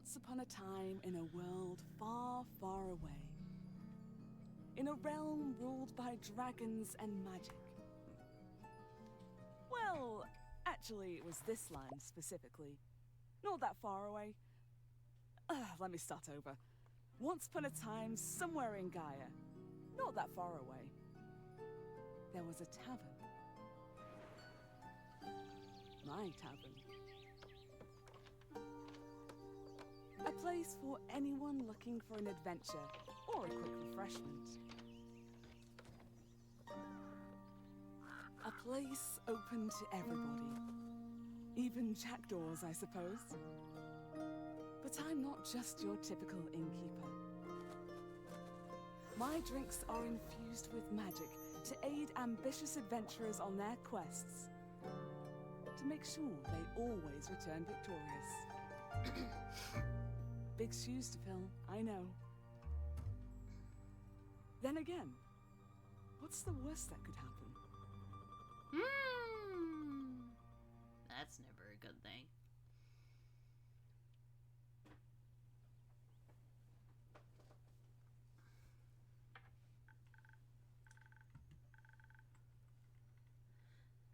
Once upon a time in a world far, far away. In a realm ruled by dragons and magic. Well, actually, it was this land specifically. Not that far away. Let me start over. Once upon a time, somewhere in Gaia. Not that far away. There was a tavern. My tavern. A place for anyone looking for an adventure or a quick refreshment. A place open to everybody. Even jackdaws, I suppose. But I'm not just your typical innkeeper. My drinks are infused with magic to aid ambitious adventurers on their quests. To make sure they always return victorious. Big shoes to fill, I know. Then again, what's the worst that could happen? That's never a good thing.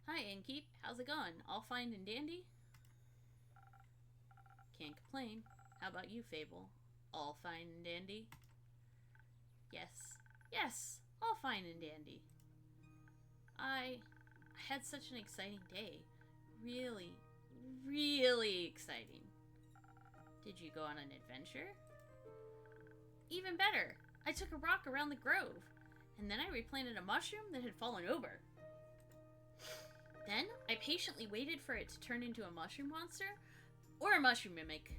Hi, Innkeep. How's it going? All fine and dandy? Can't complain. How about you, Fable? All fine and dandy? Yes. Yes! All fine and dandy. I had such an exciting day. Really, really exciting. Did you go on an adventure? Even better! I took a rock around the grove, and then I replanted a mushroom that had fallen over. Then, I patiently waited for it to turn into a mushroom monster, or a mushroom mimic.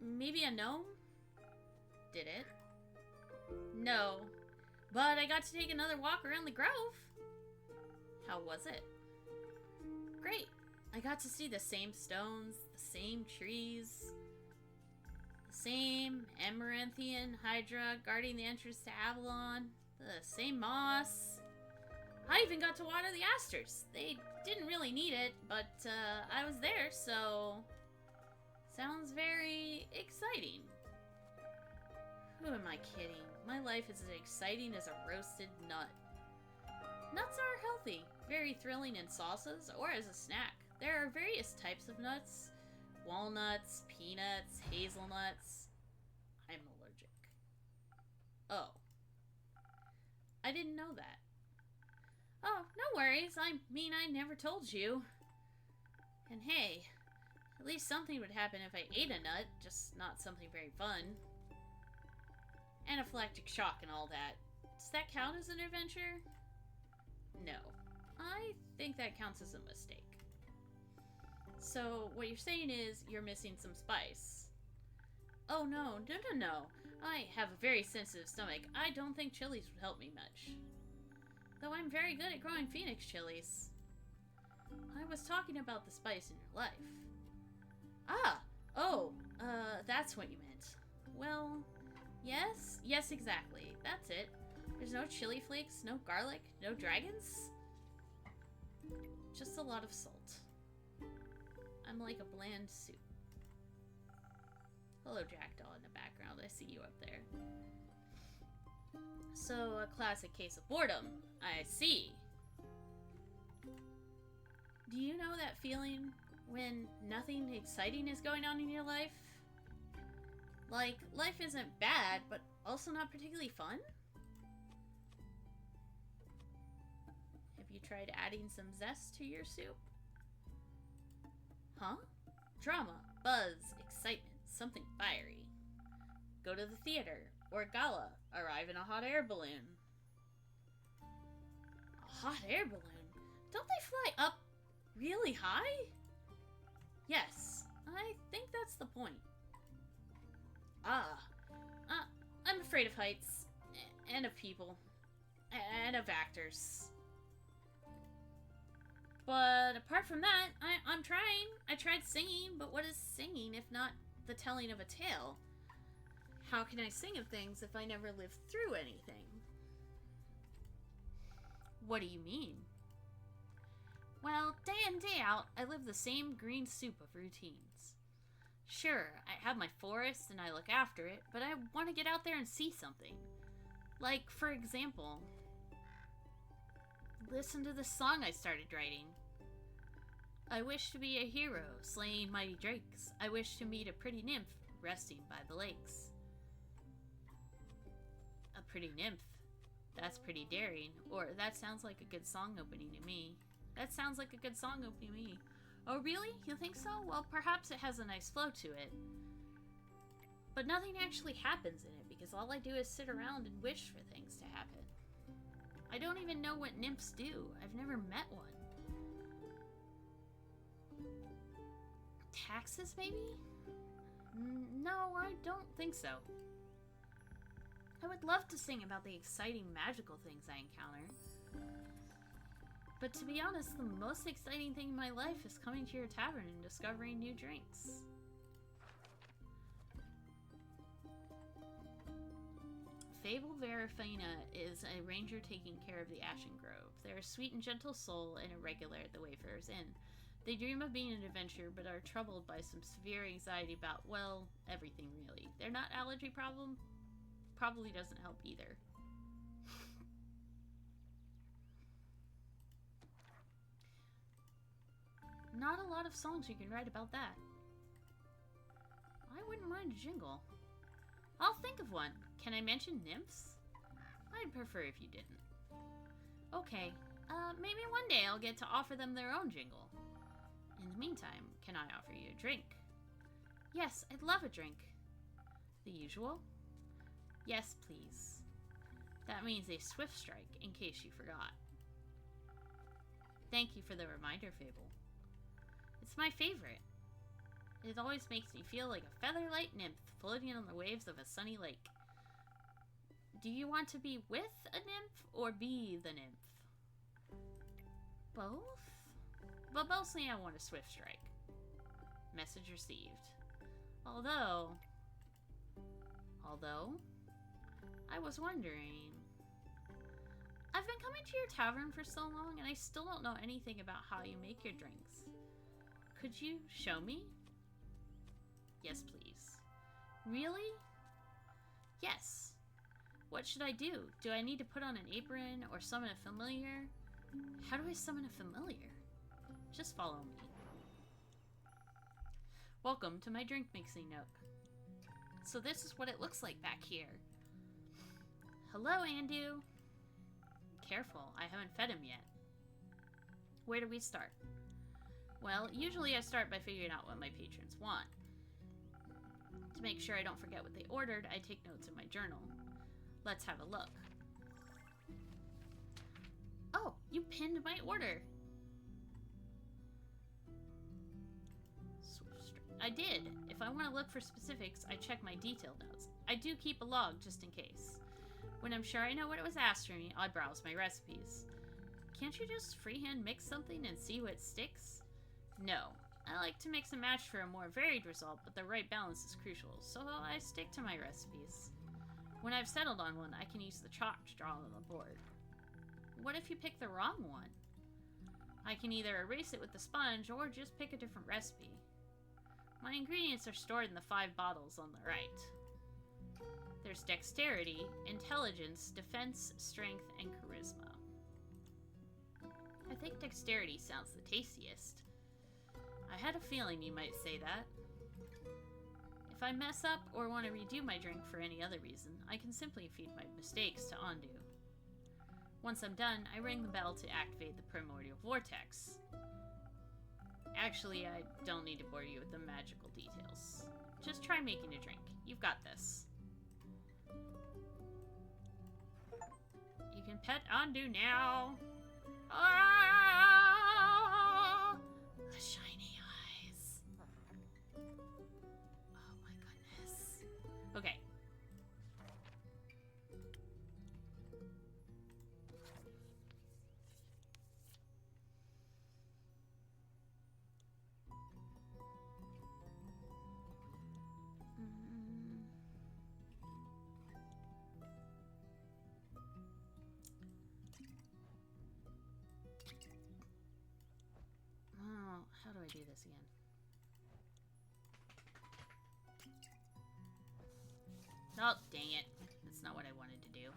Maybe a gnome? Did it? No. But I got to take another walk around the grove. How was it? Great. I got to see the same stones, the same trees, the same Amaranthian Hydra guarding the entrance to Avalon, the same moss. I even got to water the asters. They didn't really need it, but I was there, so... Sounds very exciting. Who am I kidding? My life is as exciting as a roasted nut. Nuts are healthy, very thrilling in sauces or as a snack. There are various types of nuts. Walnuts, peanuts, hazelnuts. I'm allergic. Oh. I didn't know that. Oh, no worries. I mean, I never told you. And hey, at least something would happen if I ate a nut, just not something very fun. Anaphylactic shock and all that. Does that count as an adventure? No. I think that counts as a mistake. So, what you're saying is you're missing some spice. Oh no, no. I have a very sensitive stomach. I don't think chilies would help me much. Though I'm very good at growing phoenix chilies. I was talking about the spice in your life. That's what you meant. Well, yes, exactly. That's it. There's no chili flakes, no garlic, no dragons. Just a lot of salt. I'm like a bland soup. Hello, Jackdaw in the background. I see you up there. So, a classic case of boredom. I see. Do you know that feeling when nothing exciting is going on in your life? Like, life isn't bad, but also not particularly fun? Have you tried adding some zest to your soup? Huh? Drama, buzz, excitement, something fiery. Go to the theater or gala. Arrive in a hot air balloon. A hot air balloon? Don't they fly up really high? Yes, I think that's the point. I'm afraid of heights, and of people, and of actors. But apart from that, I'm trying. I tried singing, but what is singing if not the telling of a tale? How can I sing of things if I never lived through anything? What do you mean? Well, day in, day out, I live the same green soup of routines. Sure, I have my forest and I look after it, but I want to get out there and see something. Like, for example, listen to the song I started writing. I wish to be a hero, slaying mighty drakes. I wish to meet a pretty nymph, resting by the lakes. A pretty nymph? That's pretty daring. Or, that sounds like a good song opening to me. That sounds like a good song opening to me. Oh, really? You think so? Well, perhaps it has a nice flow to it. But nothing actually happens in it, because all I do is sit around and wish for things to happen. I don't even know what nymphs do. I've never met one. Taxes, maybe? No, I don't think so. I would love to sing about the exciting magical things I encounter. But to be honest, the most exciting thing in my life is coming to your tavern and discovering new drinks. Fable Verifina is a ranger taking care of the Ashen Grove. They're a sweet and gentle soul and a regular at the Wayfarer's Inn. They dream of being an adventurer, but are troubled by some severe anxiety about, well, everything really. Their nut allergy problem probably doesn't help either. Not a lot of songs you can write about that. I wouldn't mind a jingle. I'll think of one. Can I mention nymphs? I'd prefer if you didn't. Okay, maybe one day I'll get to offer them their own jingle. In the meantime, can I offer you a drink? Yes, I'd love a drink. The usual? Yes, please. That means a swift strike, in case you forgot. Thank you for the reminder, Fable. It's my favorite. It always makes me feel like a featherlight nymph floating on the waves of a sunny lake. Do you want to be with a nymph or be the nymph? Both? But mostly I want a swift strike. Message received. Although, I was wondering... I've been coming to your tavern for so long and I still don't know anything about how you make your drinks. Could you show me? Yes, please. Really? Yes. What should I do? Do I need to put on an apron or summon a familiar? How do I summon a familiar? Just follow me. Welcome to my drink mixing nook. So this is what it looks like back here. Hello, Andu. Careful, I haven't fed him yet. Where do we start? Well, usually I start by figuring out what my patrons want. To make sure I don't forget what they ordered, I take notes in my journal. Let's have a look. Oh, you pinned my order. I did. If I want to look for specifics, I check my detailed notes. I do keep a log just in case. When I'm sure I know what it was asked for me, I browse my recipes. Can't you just freehand mix something and see what sticks? No. I like to mix and match for a more varied result, but the right balance is crucial, so I stick to my recipes. When I've settled on one, I can use the chalk to draw on the board. What if you pick the wrong one? I can either erase it with the sponge or just pick a different recipe. My ingredients are stored in the 5 bottles on the right. There's dexterity, intelligence, defense, strength, and charisma. I think dexterity sounds the tastiest. I had a feeling you might say that. If I mess up or want to redo my drink for any other reason, I can simply feed my mistakes to Andu. Once I'm done, I ring the bell to activate the primordial vortex. Actually, I don't need to bore you with the magical details. Just try making a drink. You've got this. You can pet Andu now. Ah! The shiny eyes. Oh my goodness. Okay. How do I do this again? Oh, dang it. That's not what I wanted to do.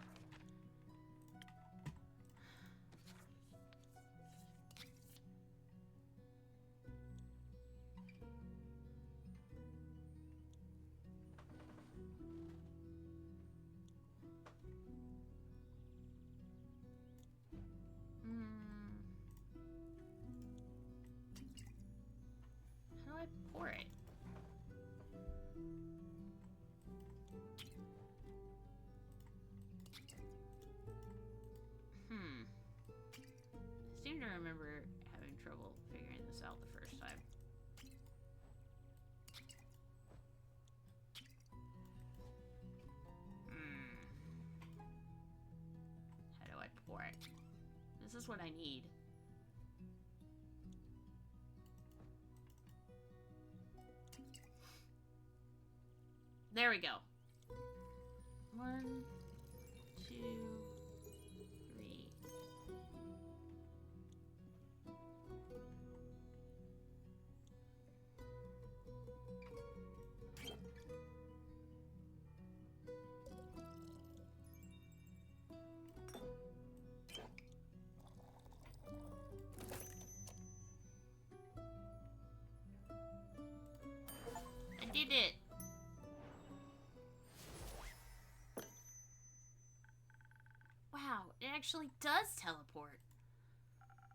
How do I pour it? I seem to remember having trouble figuring this out the first time. How do I pour it? This is what I need. There we go. 1, 2, 3. I did it. Wow, it actually does teleport.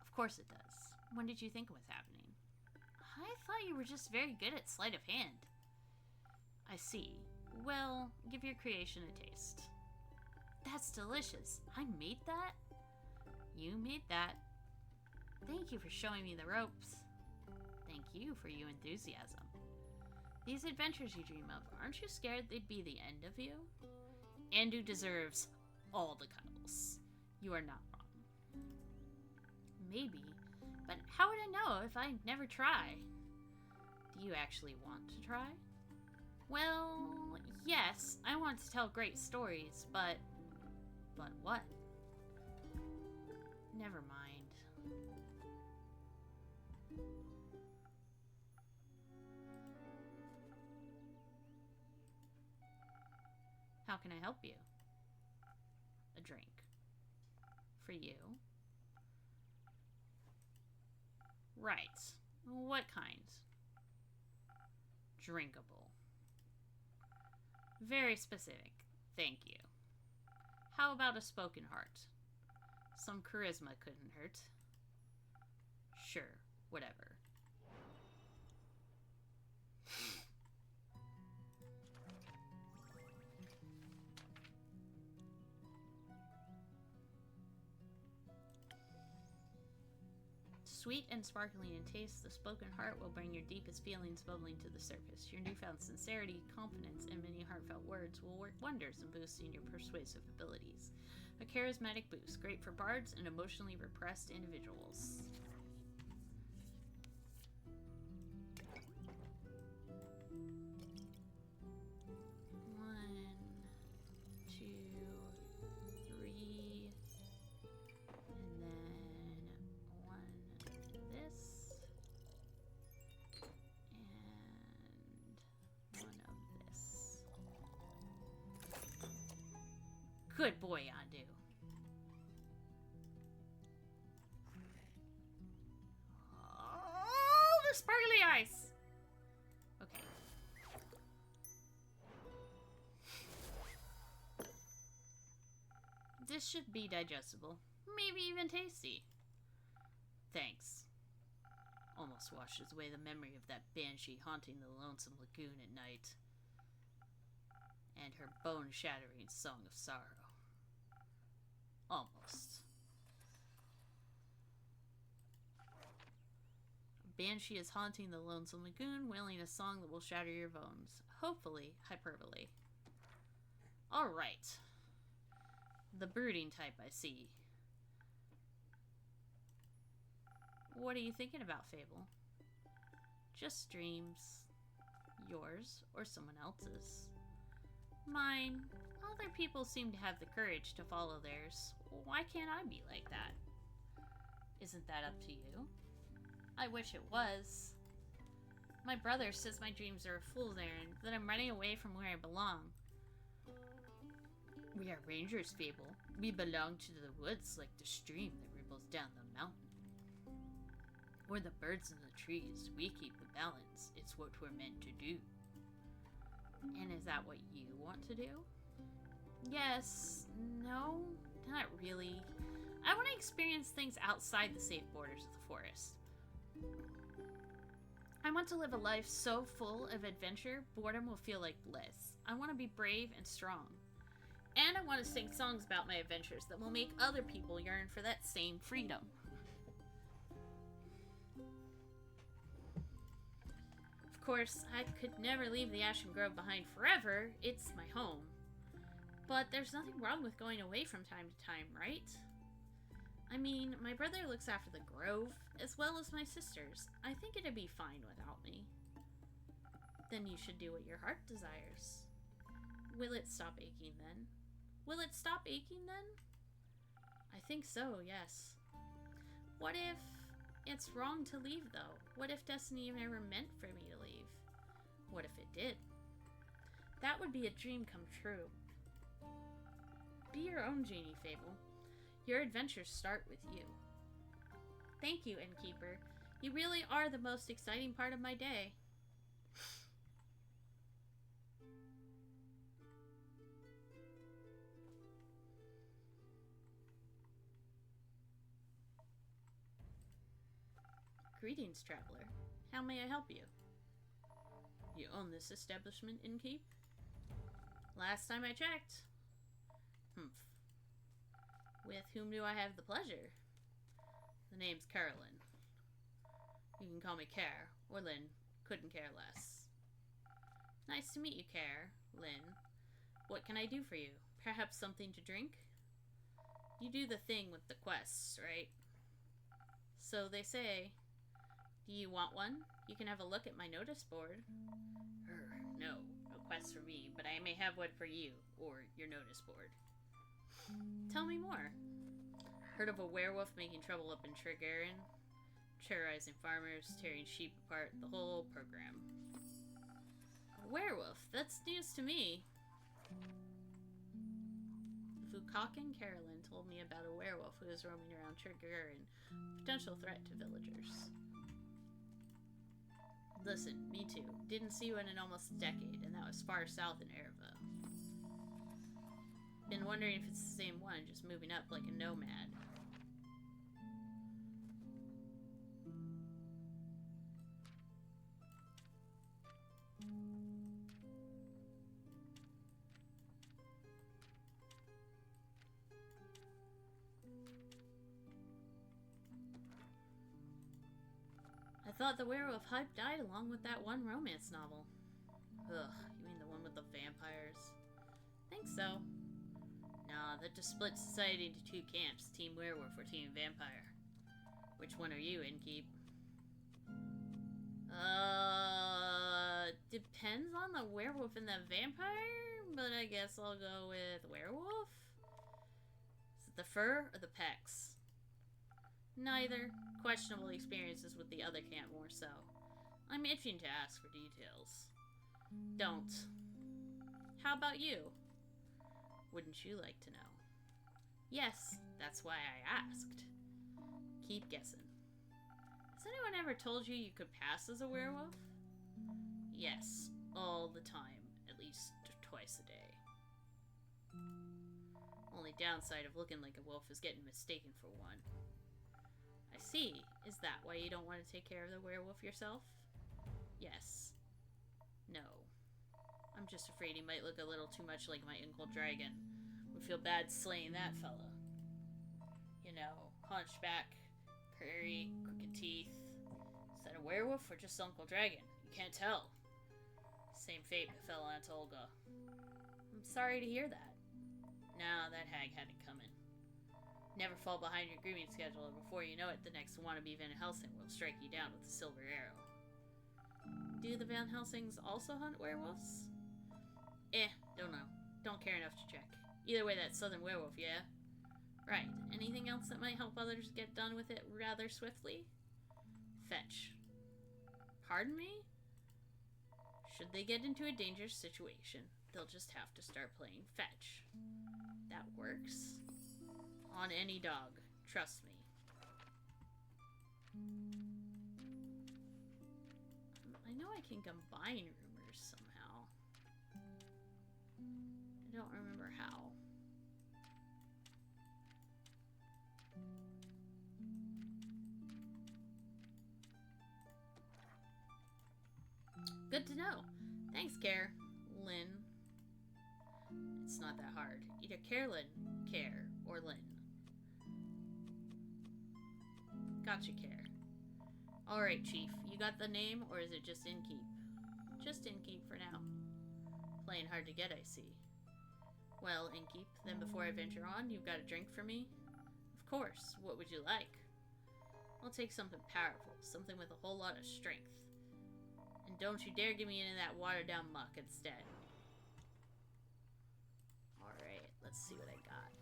Of course it does. When did you think it was happening? I thought you were just very good at sleight of hand. I see. Well, give your creation a taste. That's delicious. I made that? You made that. Thank you for showing me the ropes. Thank you for your enthusiasm. These adventures you dream of, aren't you scared they'd be the end of you? Andu deserves all the cuddles. You are not wrong. Maybe, but how would I know if I never try? Do you actually want to try? Well, yes, I want to tell great stories, but what? Never mind. How can I help you? A drink. For you? Right. What kind? Drinkable. Very specific. Thank you. How about a spoken heart? Some charisma couldn't hurt. Sure, whatever. Sweet and sparkling in taste, the spoken heart will bring your deepest feelings bubbling to the surface. Your newfound sincerity, confidence, and many heartfelt words will work wonders in boosting your persuasive abilities. A charismatic boost, great for bards and emotionally repressed individuals. Good boy, Andu. Oh, the sparkly ice! Okay. This should be digestible. Maybe even tasty. Thanks. Almost washes away the memory of that banshee haunting the lonesome lagoon at night. And her bone-shattering song of sorrow. Almost. A banshee is haunting the lonesome lagoon, wailing a song that will shatter your bones. Hopefully, hyperbole. Alright. The brooding type, I see. What are you thinking about, Fable? Just dreams. Yours or someone else's. Mine. Other people seem to have the courage to follow theirs. Why can't I be like that? Isn't that up to you? I wish it was. My brother says my dreams are a fool's errand, that I'm running away from where I belong. We are rangers, Fable. We belong to the woods like the stream that ripples down the mountain. Or the birds in the trees. We keep the balance. It's what we're meant to do. And is that what you want to do? Yes. No. Not really. I want to experience things outside the safe borders of the forest. I want to live a life so full of adventure, boredom will feel like bliss. I want to be brave and strong. And I want to sing songs about my adventures that will make other people yearn for that same freedom. Of course, I could never leave the Ashen Grove behind forever. It's my home. But there's nothing wrong with going away from time to time, right? I mean, my brother looks after the Grove, as well as my sisters. I think it'd be fine without me. Then you should do what your heart desires. Will it stop aching then? Will it stop aching then? I think so, yes. What if it's wrong to leave, though? What if destiny never meant for me to leave? What if it did? That would be a dream come true. Be your own genie, Fable. Your adventures start with you. Thank you, Innkeeper. You really are the most exciting part of my day. Greetings, traveler. How may I help you? You own this establishment, Innkeep? Last time I checked. Humph. With whom do I have the pleasure? The name's Carolyn. You can call me Care, or Lynn. Couldn't care less. Nice to meet you, Care. Lynn. What can I do for you? Perhaps something to drink? You do the thing with the quests, right? So they say. Do you want one? You can have a look at my notice board. No quest for me, but I may have one for you, or your notice board. Tell me more. Heard of a werewolf making trouble up in Tregarin? Terrorizing farmers, tearing sheep apart, the whole program. A werewolf? That's news to me. Vukakin Carolyn told me about a werewolf who was roaming around Tregarin, potential threat to villagers. Listen, me too. Didn't see one in almost a decade, and that was far south in Ereva. Been wondering if it's the same one, just moving up like a nomad. I thought the werewolf hype died along with that one romance novel. Ugh, you mean the one with the vampires? Think so. Nah, that just split society into two camps, Team Werewolf or Team Vampire. Which one are you, Innkeep? Depends on the werewolf and the vampire, but I guess I'll go with werewolf? Is it the fur or the pecs? Neither. Questionable experiences with the other camp more so. I'm itching to ask for details. Don't. How about you? Wouldn't you like to know? Yes, that's why I asked. Keep guessing. Has anyone ever told you you could pass as a werewolf? Yes, all the time, at least twice a day. Only downside of looking like a wolf is getting mistaken for one. I see. Is that why you don't want to take care of the werewolf yourself? Yes. No. I'm just afraid he might look a little too much like my Uncle Dragon. Would feel bad slaying that fella. You know, hunchback, prairie, crooked teeth. Is that a werewolf or just Uncle Dragon? You can't tell. Same fate befell Aunt Olga. I'm sorry to hear that. Nah, that hag had it coming. Never fall behind your grooming schedule, and before you know it, the next wannabe Van Helsing will strike you down with a silver arrow. Do the Van Helsings also hunt werewolves? Don't know. Don't care enough to check. Either way, that southern werewolf, yeah? Right. Anything else that might help others get done with it rather swiftly? Fetch. Pardon me? Should they get into a dangerous situation, they'll just have to start playing fetch. That works. On any dog. Trust me. I know I can combine rumors somehow. I don't remember how. Good to know. Thanks, Care. Lynn. It's not that hard. Either Carolyn, Care, or Lynn. Gotcha, Care. Alright, Chief. You got the name, or is it just Innkeep? Just Innkeep for now. Playing hard to get, I see. Well, Innkeep, then before I venture on, you've got a drink for me? Of course. What would you like? I'll take something powerful. Something with a whole lot of strength. And don't you dare get me into that watered-down muck instead. Alright, let's see what I got.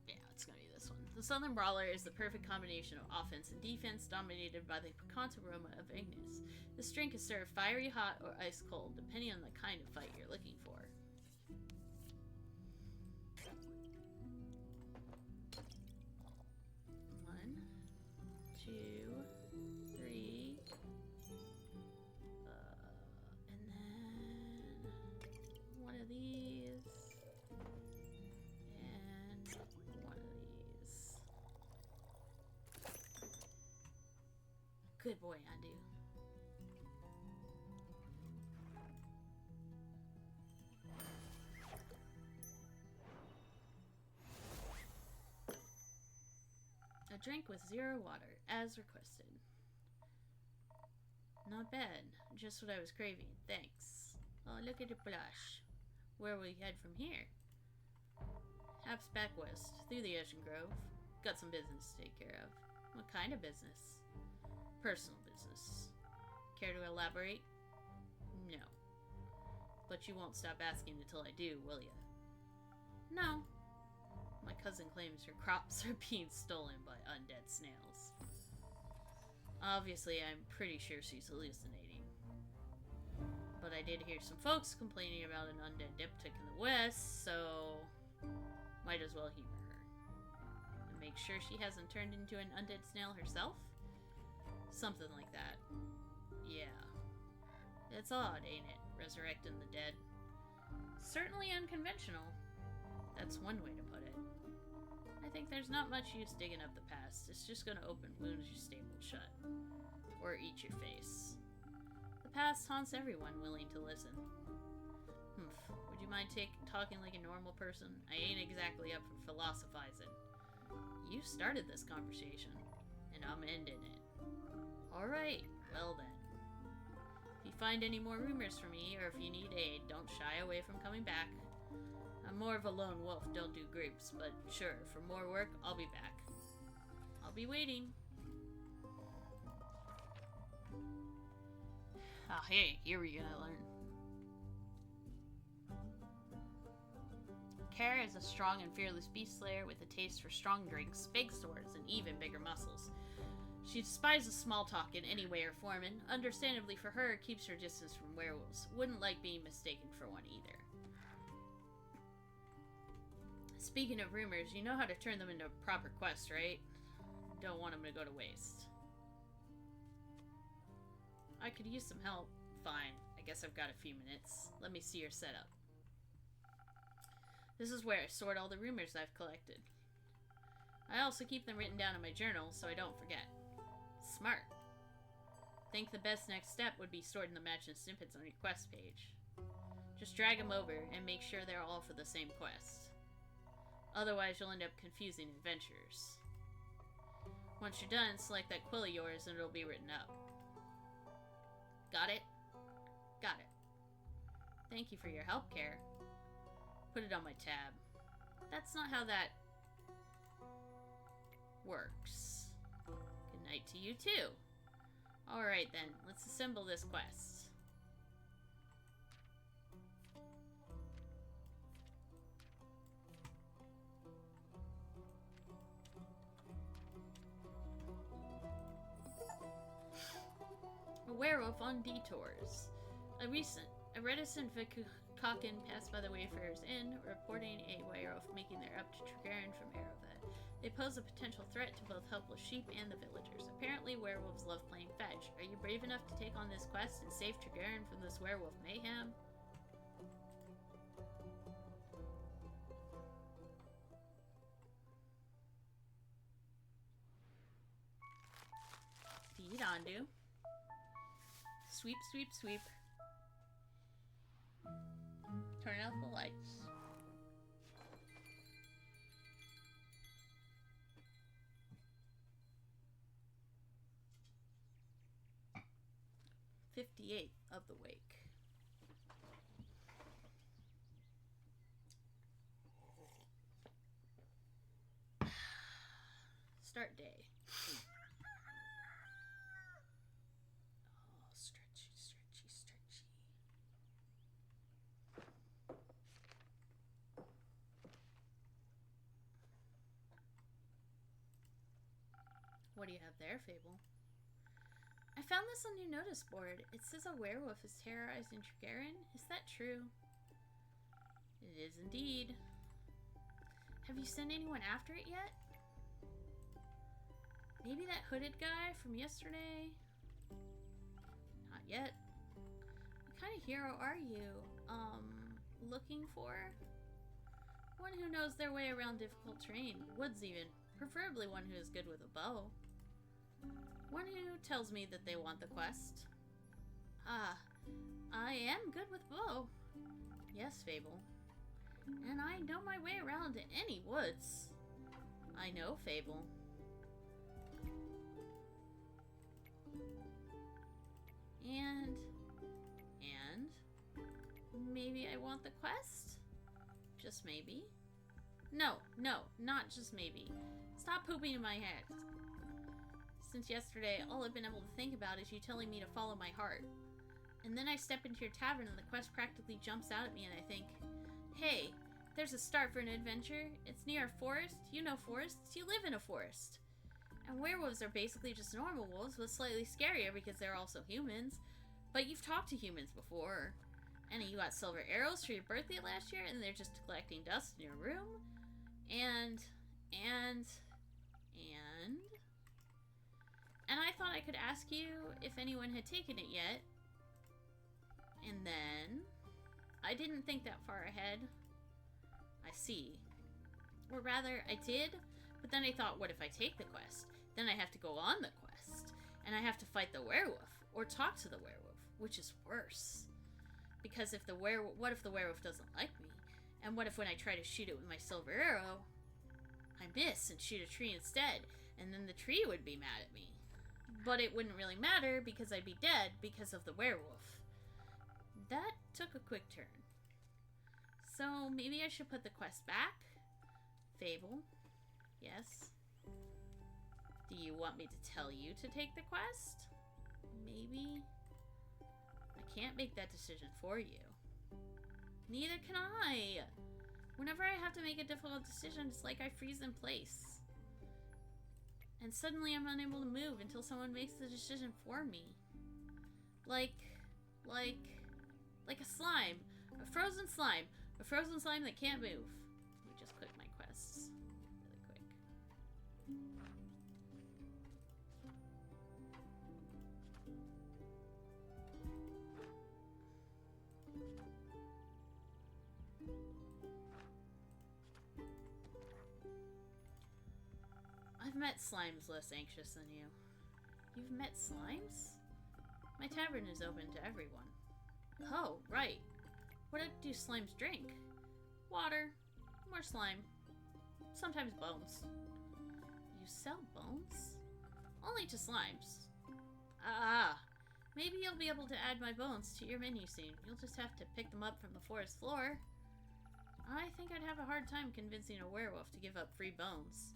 Yeah, it's gonna be this one. The Southern Brawler is the perfect combination of offense and defense, dominated by the piquant aroma of Ignis. This drink is served fiery hot or ice cold, depending on the kind of fight you're looking for. Good boy, Andu. A drink with 0 water, as requested. Not bad. Just what I was craving. Thanks. Oh, look at the blush. Where will we head from here? Perhaps back west, through the Ocean Grove. Got some business to take care of. What kind of business? Personal business. Care to elaborate? No. But you won't stop asking until I do, will ya? No. My cousin claims her crops are being stolen by undead snails. Obviously, I'm pretty sure she's hallucinating. But I did hear some folks complaining about an undead diptych in the west, so might as well humor her. And make sure she hasn't turned into an undead snail herself? Something like that. Yeah. It's odd, ain't it? Resurrecting the dead. Certainly unconventional. That's one way to put it. I think there's not much use digging up the past. It's just gonna open wounds you stapled shut. Or eat your face. The past haunts everyone willing to listen. Would you mind talking like a normal person? I ain't exactly up for philosophizing. You started this conversation, and I'm ending it. Alright, well then. If you find any more rumors for me, or if you need aid, don't shy away from coming back. I'm more of a lone wolf, don't do groups, but sure, for more work, I'll be back. I'll be waiting. Ah, hey, here we're gonna learn. Kara is a strong and fearless beast slayer with a taste for strong drinks, big swords, and even bigger muscles. She despises small talk in any way or form, and understandably for her, keeps her distance from werewolves. Wouldn't like being mistaken for one either. Speaking of rumors, you know how to turn them into a proper quest, right? Don't want them to go to waste. I could use some help. Fine, I guess I've got a few minutes. Let me see your setup. This is where I sort all the rumors I've collected. I also keep them written down in my journal so I don't forget. Smart. Think the best next step would be sorting the matching snippets on your quest page. Just drag them over and make sure they're all for the same quest. Otherwise, you'll end up confusing adventurers. Once you're done, select that quill of yours and it'll be written up. Got it? Got it. Thank you for your help, Care. Put it on my tab. That's not how that works. Good night to you, too. Alright then, let's assemble this quest. werewolf on detours. A reticent Vikakan passed by the Wayfarers Inn, reporting a werewolf making their up to Tregarin from Arrowvet. They pose a potential threat to both helpless sheep and the villagers. Apparently, werewolves love playing fetch. Are you brave enough to take on this quest and save Tregarin from this werewolf mayhem? PET ANDU. Sweep, sweep, sweep. Turn out the lights. "58th of the wake." Start day. Oh, stretchy, stretchy, stretchy. What do you have there, Fable? I found this on your notice board. It says a werewolf is terrorizing Tregarin. Is that true? It is indeed. Have you sent anyone after it yet? Maybe that hooded guy from yesterday? Not yet. What kind of hero are you, looking for? One who knows their way around difficult terrain, woods even. Preferably one who is good with a bow. One who tells me that they want the quest. Ah, I am good with bow. Yes, Fable. And I know my way around any woods. I know, Fable. And maybe I want the quest? Just maybe? No, not just maybe. Stop pooping in my head. Since yesterday, all I've been able to think about is you telling me to follow my heart. And then I step into your tavern and the quest practically jumps out at me and I think, hey, there's a start for an adventure. It's near a forest. You know forests. You live in a forest. And werewolves are basically just normal wolves, but slightly scarier because they're also humans. But you've talked to humans before. And you got silver arrows for your birthday last year, and they're just collecting dust in your room. And I thought I could ask you if anyone had taken it yet. And then I didn't think that far ahead. I see. Or rather, I did, but then I thought, what if I take the quest? Then I have to go on the quest, and I have to fight the werewolf, or talk to the werewolf, which is worse. Because if the what if the werewolf doesn't like me? And what if when I try to shoot it with my silver arrow, I miss and shoot a tree instead, and then the tree would be mad at me? But it wouldn't really matter because I'd be dead because of the werewolf. That took a quick turn. So maybe I should put the quest back? Fable? Yes? Do you want me to tell you to take the quest? Maybe? I can't make that decision for you. Neither can I! Whenever I have to make a difficult decision, it's like I freeze in place. And suddenly I'm unable to move until someone makes the decision for me. Like a slime. A frozen slime. A frozen slime that can't move. Let me just click my quests really quick. I've met slimes less anxious than you. You've met slimes? My tavern is open to everyone. Oh, right. What do slimes drink? Water. More slime. Sometimes bones. You sell bones? Only to slimes. Ah, maybe you'll be able to add my bones to your menu soon. You'll just have to pick them up from the forest floor. I think I'd have a hard time convincing a werewolf to give up free bones.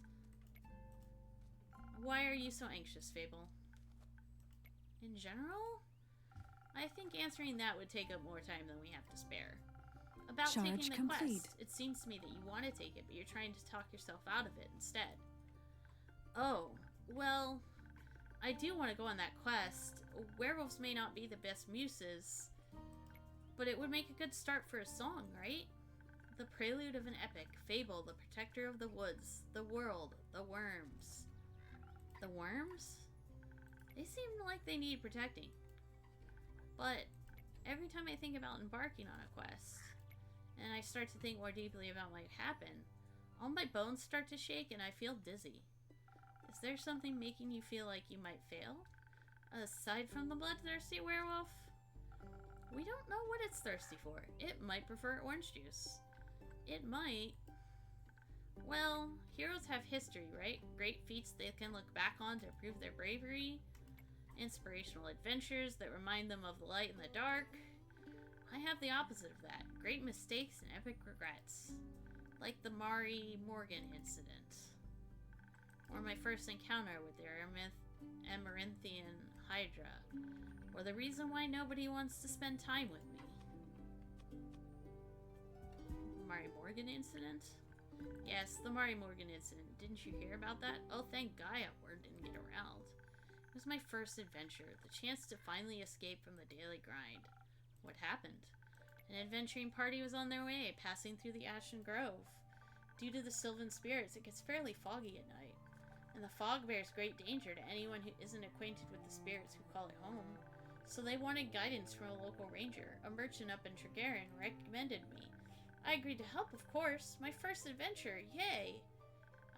Why are you so anxious, Fable? In general? I think answering that would take up more time than we have to spare. About taking the quest, it seems to me that you want to take it, but you're trying to talk yourself out of it instead. Oh, well, I do want to go on that quest. Werewolves may not be the best muses, but it would make a good start for a song, right? The prelude of an epic, fable, the protector of the woods, the world, the worms. The worms? They seem like they need protecting. But every time I think about embarking on a quest, and I start to think more deeply about what might happen, all my bones start to shake and I feel dizzy. Is there something making you feel like you might fail? Aside from the bloodthirsty werewolf? We don't know what it's thirsty for. It might prefer orange juice. It might. Well, heroes have history, right? Great feats they can look back on to prove their bravery. Inspirational adventures that remind them of the light and the dark. I have the opposite of that. Great mistakes and epic regrets. Like the Mari Morgan incident. Or my first encounter with the Amaranthian Hydra. Or the reason why nobody wants to spend time with me. Mari Morgan incident? Yes, the Mari Morgan incident. Didn't you hear about that? Oh, thank Gaia, word didn't get around. It was my first adventure, the chance to finally escape from the daily grind. What happened? An adventuring party was on their way, passing through the Ashen Grove. Due to the Sylvan spirits, it gets fairly foggy at night, and the fog bears great danger to anyone who isn't acquainted with the spirits who call it home. So they wanted guidance from a local ranger. A merchant up in Tregarin recommended me. I agreed to help, of course. My first adventure, yay!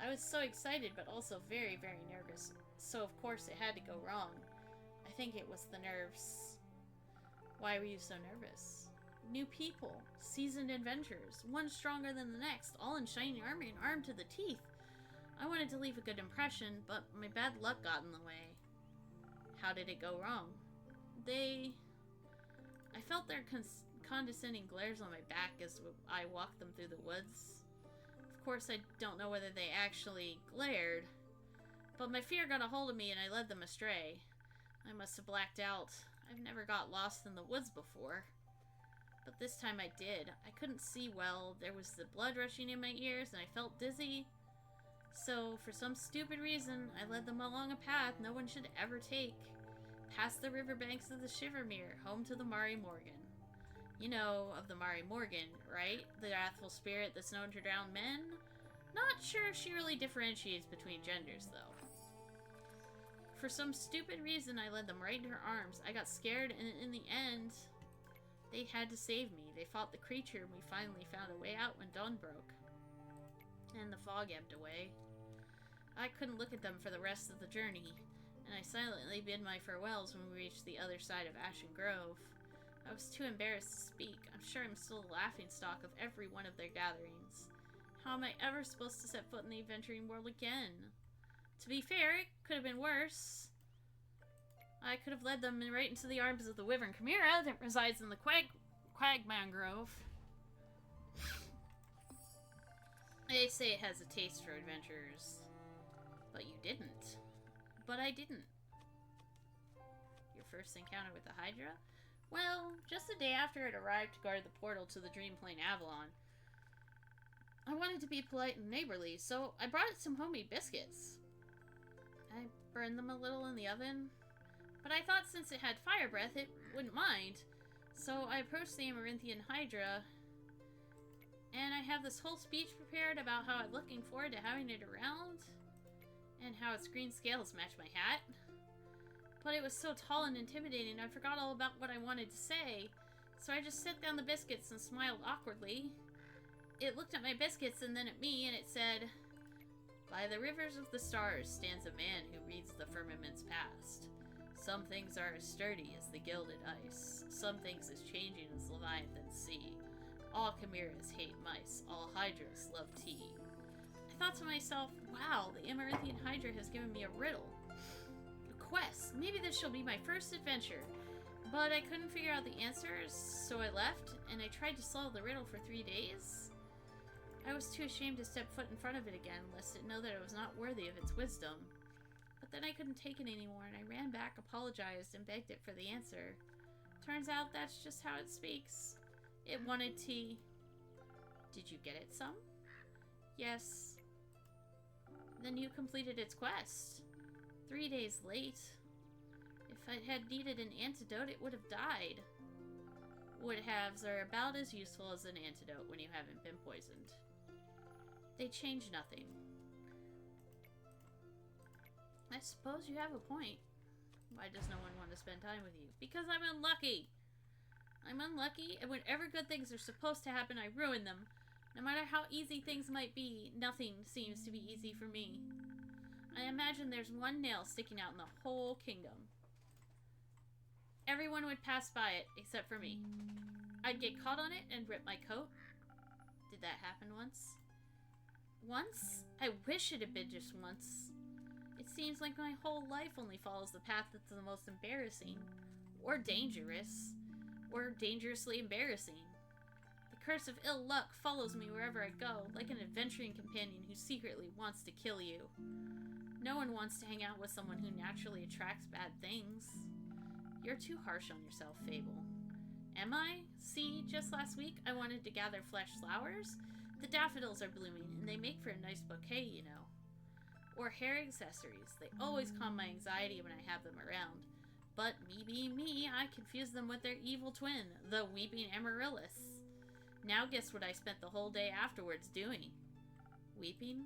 I was so excited, but also very, very nervous. So of course it had to go wrong. I think it was the nerves. Why were you so nervous? New people, seasoned adventurers, one stronger than the next, all in shiny armor and armed to the teeth. I wanted to leave a good impression, but my bad luck got in the way. How did it go wrong? I felt their condescending glares on my back as I walked them through the woods. Of course, I don't know whether they actually glared, but my fear got a hold of me and I led them astray. I must have blacked out. I've never got lost in the woods before. But this time I did. I couldn't see well. There was the blood rushing in my ears and I felt dizzy. So, for some stupid reason, I led them along a path no one should ever take. Past the riverbanks of the Shivermere, home to the Mari Morgan. You know of the Mari Morgan, right? The wrathful spirit that's known to drown men? Not sure if she really differentiates between genders, though. For some stupid reason, I led them right into her arms. I got scared, and in the end, they had to save me. They fought the creature, and we finally found a way out when dawn broke. And the fog ebbed away. I couldn't look at them for the rest of the journey, and I silently bid my farewells when we reached the other side of Ashen Grove. I was too embarrassed to speak. I'm sure I'm still the laughingstock of every one of their gatherings. How am I ever supposed to set foot in the adventuring world again? To be fair, it could have been worse. I could have led them right into the arms of the Wyvern Chimera that resides in the Quagman Grove. They say it has a taste for adventurers. But you didn't. But I didn't. Your first encounter with the Hydra? Well, just a day after it arrived to guard the portal to the Dreamplane Avalon. I wanted to be polite and neighborly, so I brought it some homemade biscuits. I burned them a little in the oven, but I thought since it had fire breath, it wouldn't mind. So I approached the Amaranthian Hydra, and I have this whole speech prepared about how I'm looking forward to having it around, and how its green scales match my hat. But it was so tall and intimidating, I forgot all about what I wanted to say, so I just set down the biscuits and smiled awkwardly. It looked at my biscuits and then at me, and it said, "By the rivers of the stars stands a man who reads the firmament's past. Some things are as sturdy as the gilded ice. Some things as changing as Leviathan's sea. All chimeras hate mice. All hydras love tea." I thought to myself, wow, the Amaranthian Hydra has given me a riddle. A quest. Maybe this shall be my first adventure. But I couldn't figure out the answers, so I left, and I tried to solve the riddle for 3 days. I was too ashamed to step foot in front of it again, lest it know that I was not worthy of its wisdom. But then I couldn't take it anymore, and I ran back, apologized, and begged it for the answer. Turns out that's just how it speaks. It wanted tea. Did you get it some? Yes. Then you completed its quest. 3 3 days late. If I had needed an antidote, it would have died. Would-haves are about as useful as an antidote when you haven't been poisoned. They change nothing. I suppose you have a point. Why does no one want to spend time with you? Because I'm unlucky! I'm unlucky, and whenever good things are supposed to happen, I ruin them. No matter how easy things might be, nothing seems to be easy for me. I imagine there's one nail sticking out in the whole kingdom. Everyone would pass by it, except for me. I'd get caught on it and rip my coat. Did that happen once? Once? I wish it had been just once. It seems like my whole life only follows the path that's the most embarrassing. Or dangerous. Or dangerously embarrassing. The curse of ill luck follows me wherever I go, like an adventuring companion who secretly wants to kill you. No one wants to hang out with someone who naturally attracts bad things. You're too harsh on yourself, Fable. Am I? See, just last week I wanted to gather flesh flowers. The daffodils are blooming, and they make for a nice bouquet, you know. Or hair accessories. They always calm my anxiety when I have them around. But me being me, I confuse them with their evil twin, the Weeping Amaryllis. Now guess what I spent the whole day afterwards doing? Weeping?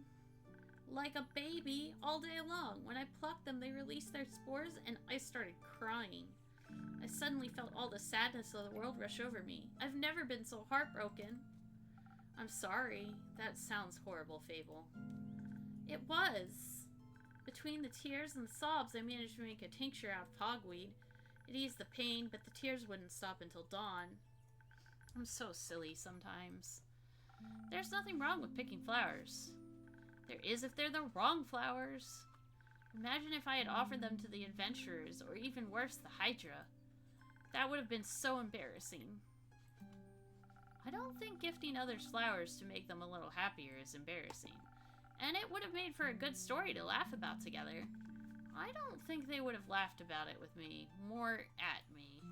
Like a baby all day long. When I plucked them, they released their spores, and I started crying. I suddenly felt all the sadness of the world rush over me. I've never been so heartbroken. I'm sorry. That sounds horrible, Fable. It was. Between the tears and the sobs, I managed to make a tincture out of hogweed. It eased the pain, but the tears wouldn't stop until dawn. I'm so silly sometimes. There's nothing wrong with picking flowers. There is if they're the wrong flowers. Imagine if I had offered them to the adventurers, or even worse, the Hydra. That would have been so embarrassing. I don't think gifting others flowers to make them a little happier is embarrassing. And it would have made for a good story to laugh about together. I don't think they would have laughed about it with me, more at me.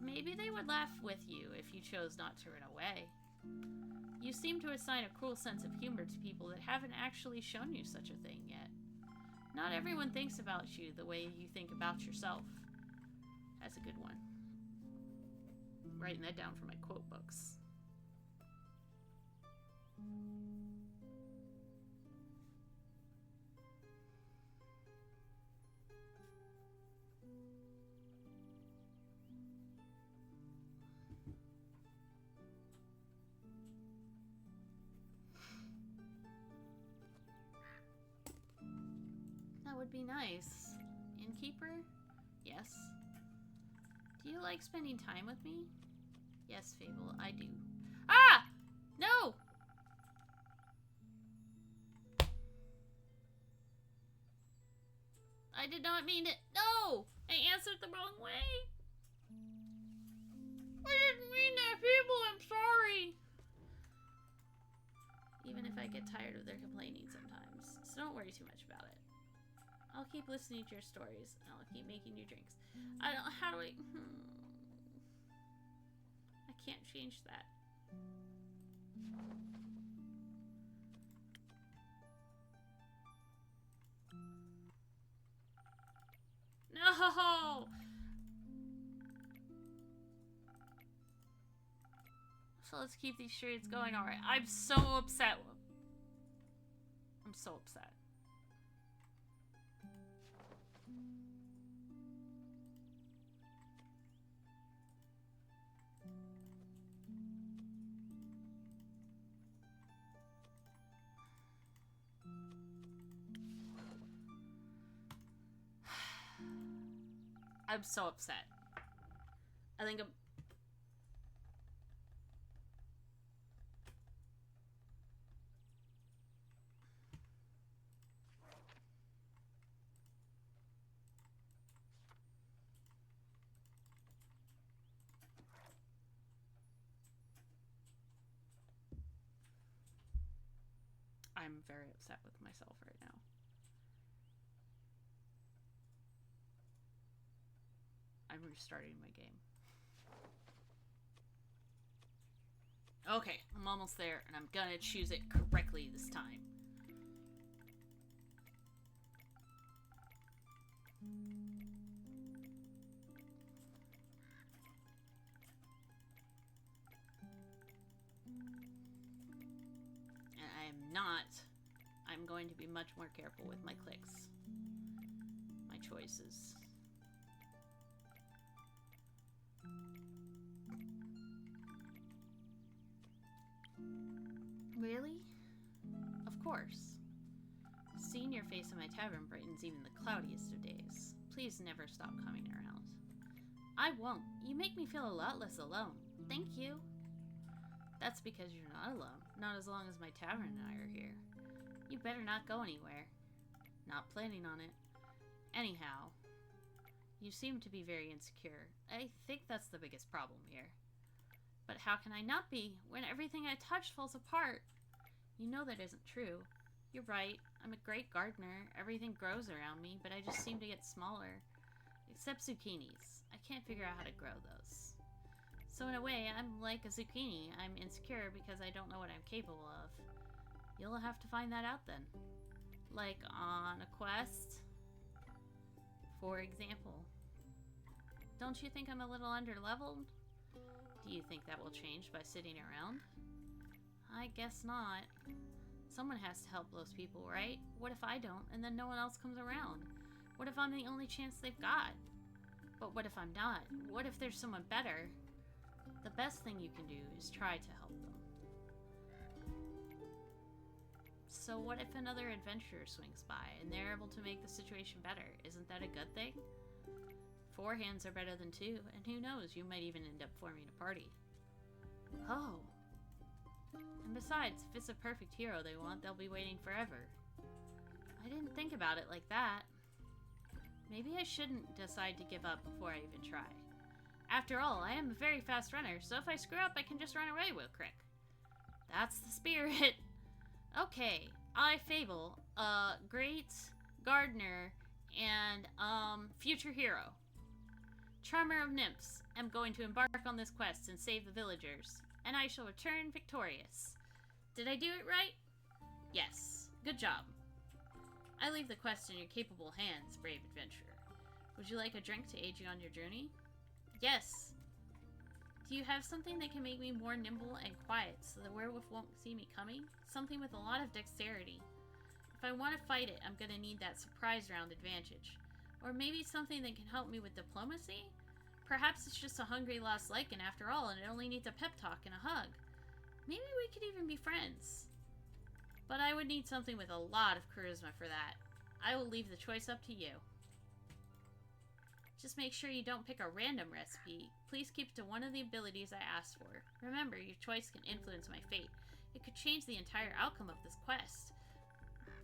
Maybe they would laugh with you if you chose not to run away. You seem to assign a cruel sense of humor to people that haven't actually shown you such a thing yet. Not everyone thinks about you the way you think about yourself. That's a good one. I'm writing that down for my quote books. That would be nice. Innkeeper? Yes. Do you like spending time with me? Yes, Fable, I do. Ah! No! I did not mean it. No! I answered the wrong way. I didn't mean that, Fable. I'm sorry. Even if I get tired of their complaining sometimes. So don't worry too much about it. I'll keep listening to your stories, and I'll keep making you drinks. I don't... How do I... I can't change that. No! So let's keep these charades going. Alright, I'm so upset. I'm so upset. I'm so upset. I think I'm very upset with myself right now. I'm restarting my game. Okay, I'm almost there, and I'm gonna choose it correctly this time. going to be much more careful with my clicks. My choices. Really? Of course. Seeing your face in my tavern brightens even the cloudiest of days. Please never stop coming around. I won't. You make me feel a lot less alone. Thank you. That's because you're not alone. Not as long as my tavern and I are here. You better not go anywhere. Not planning on it. Anyhow, you seem to be very insecure. I think that's the biggest problem here. But how can I not be when everything I touch falls apart? You know that isn't true. You're right. I'm a great gardener. Everything grows around me, but I just seem to get smaller. Except zucchinis. I can't figure out how to grow those. So in a way, I'm like a zucchini. I'm insecure because I don't know what I'm capable of. You'll have to find that out then. Like on a quest, for example. Don't you think I'm a little underleveled? Do you think that will change by sitting around? I guess not. Someone has to help those people, right? What if I don't, and then no one else comes around? What if I'm the only chance they've got? But what if I'm not? What if there's someone better? The best thing you can do is try to help them. So what if another adventurer swings by and they're able to make the situation better? Isn't that a good thing? 4 hands are better than 2, and who knows, you might even end up forming a party. Oh. And besides, if it's a perfect hero they want, they'll be waiting forever. I didn't think about it like that. Maybe I shouldn't decide to give up before I even try. After all, I am a very fast runner, so if I screw up, I can just run away real quick. That's the spirit. Okay, I Fable, great gardener, and, future hero. Charmer of nymphs, am going to embark on this quest and save the villagers, and I shall return victorious. Did I do it right? Yes. Good job. I leave the quest in your capable hands, brave adventurer. Would you like a drink to aid you on your journey? Yes. Do you have something that can make me more nimble and quiet so the werewolf won't see me coming? Something with a lot of dexterity. If I want to fight it, I'm going to need that surprise round advantage. Or maybe something that can help me with diplomacy? Perhaps it's just a hungry lost lichen after all, and it only needs a pep talk and a hug. Maybe we could even be friends. But I would need something with a lot of charisma for that. I will leave the choice up to you. Just make sure you don't pick a random recipe. Please keep it to one of the abilities I asked for. Remember, your choice can influence my fate. It could change the entire outcome of this quest.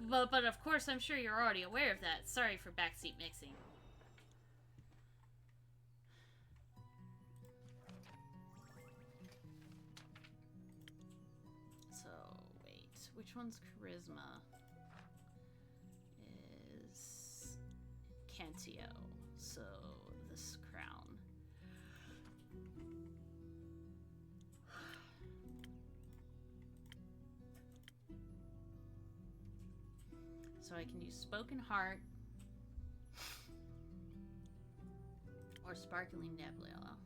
But of course, I'm sure you're already aware of that. Sorry for backseat mixing. So, wait. Which one's charisma? Is Cantio. So, this crown. So I can use Spoken Heart or Sparkling Nebula.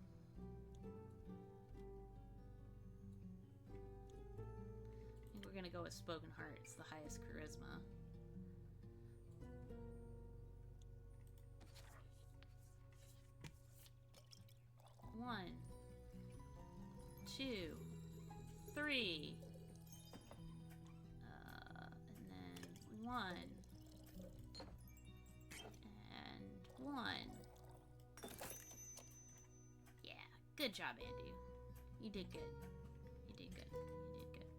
I think we're gonna go with Spoken Heart. It's the highest charisma. One, 2, 3. And then 1. And 1. Yeah, good job, Andu. You did good. You did good. You did good.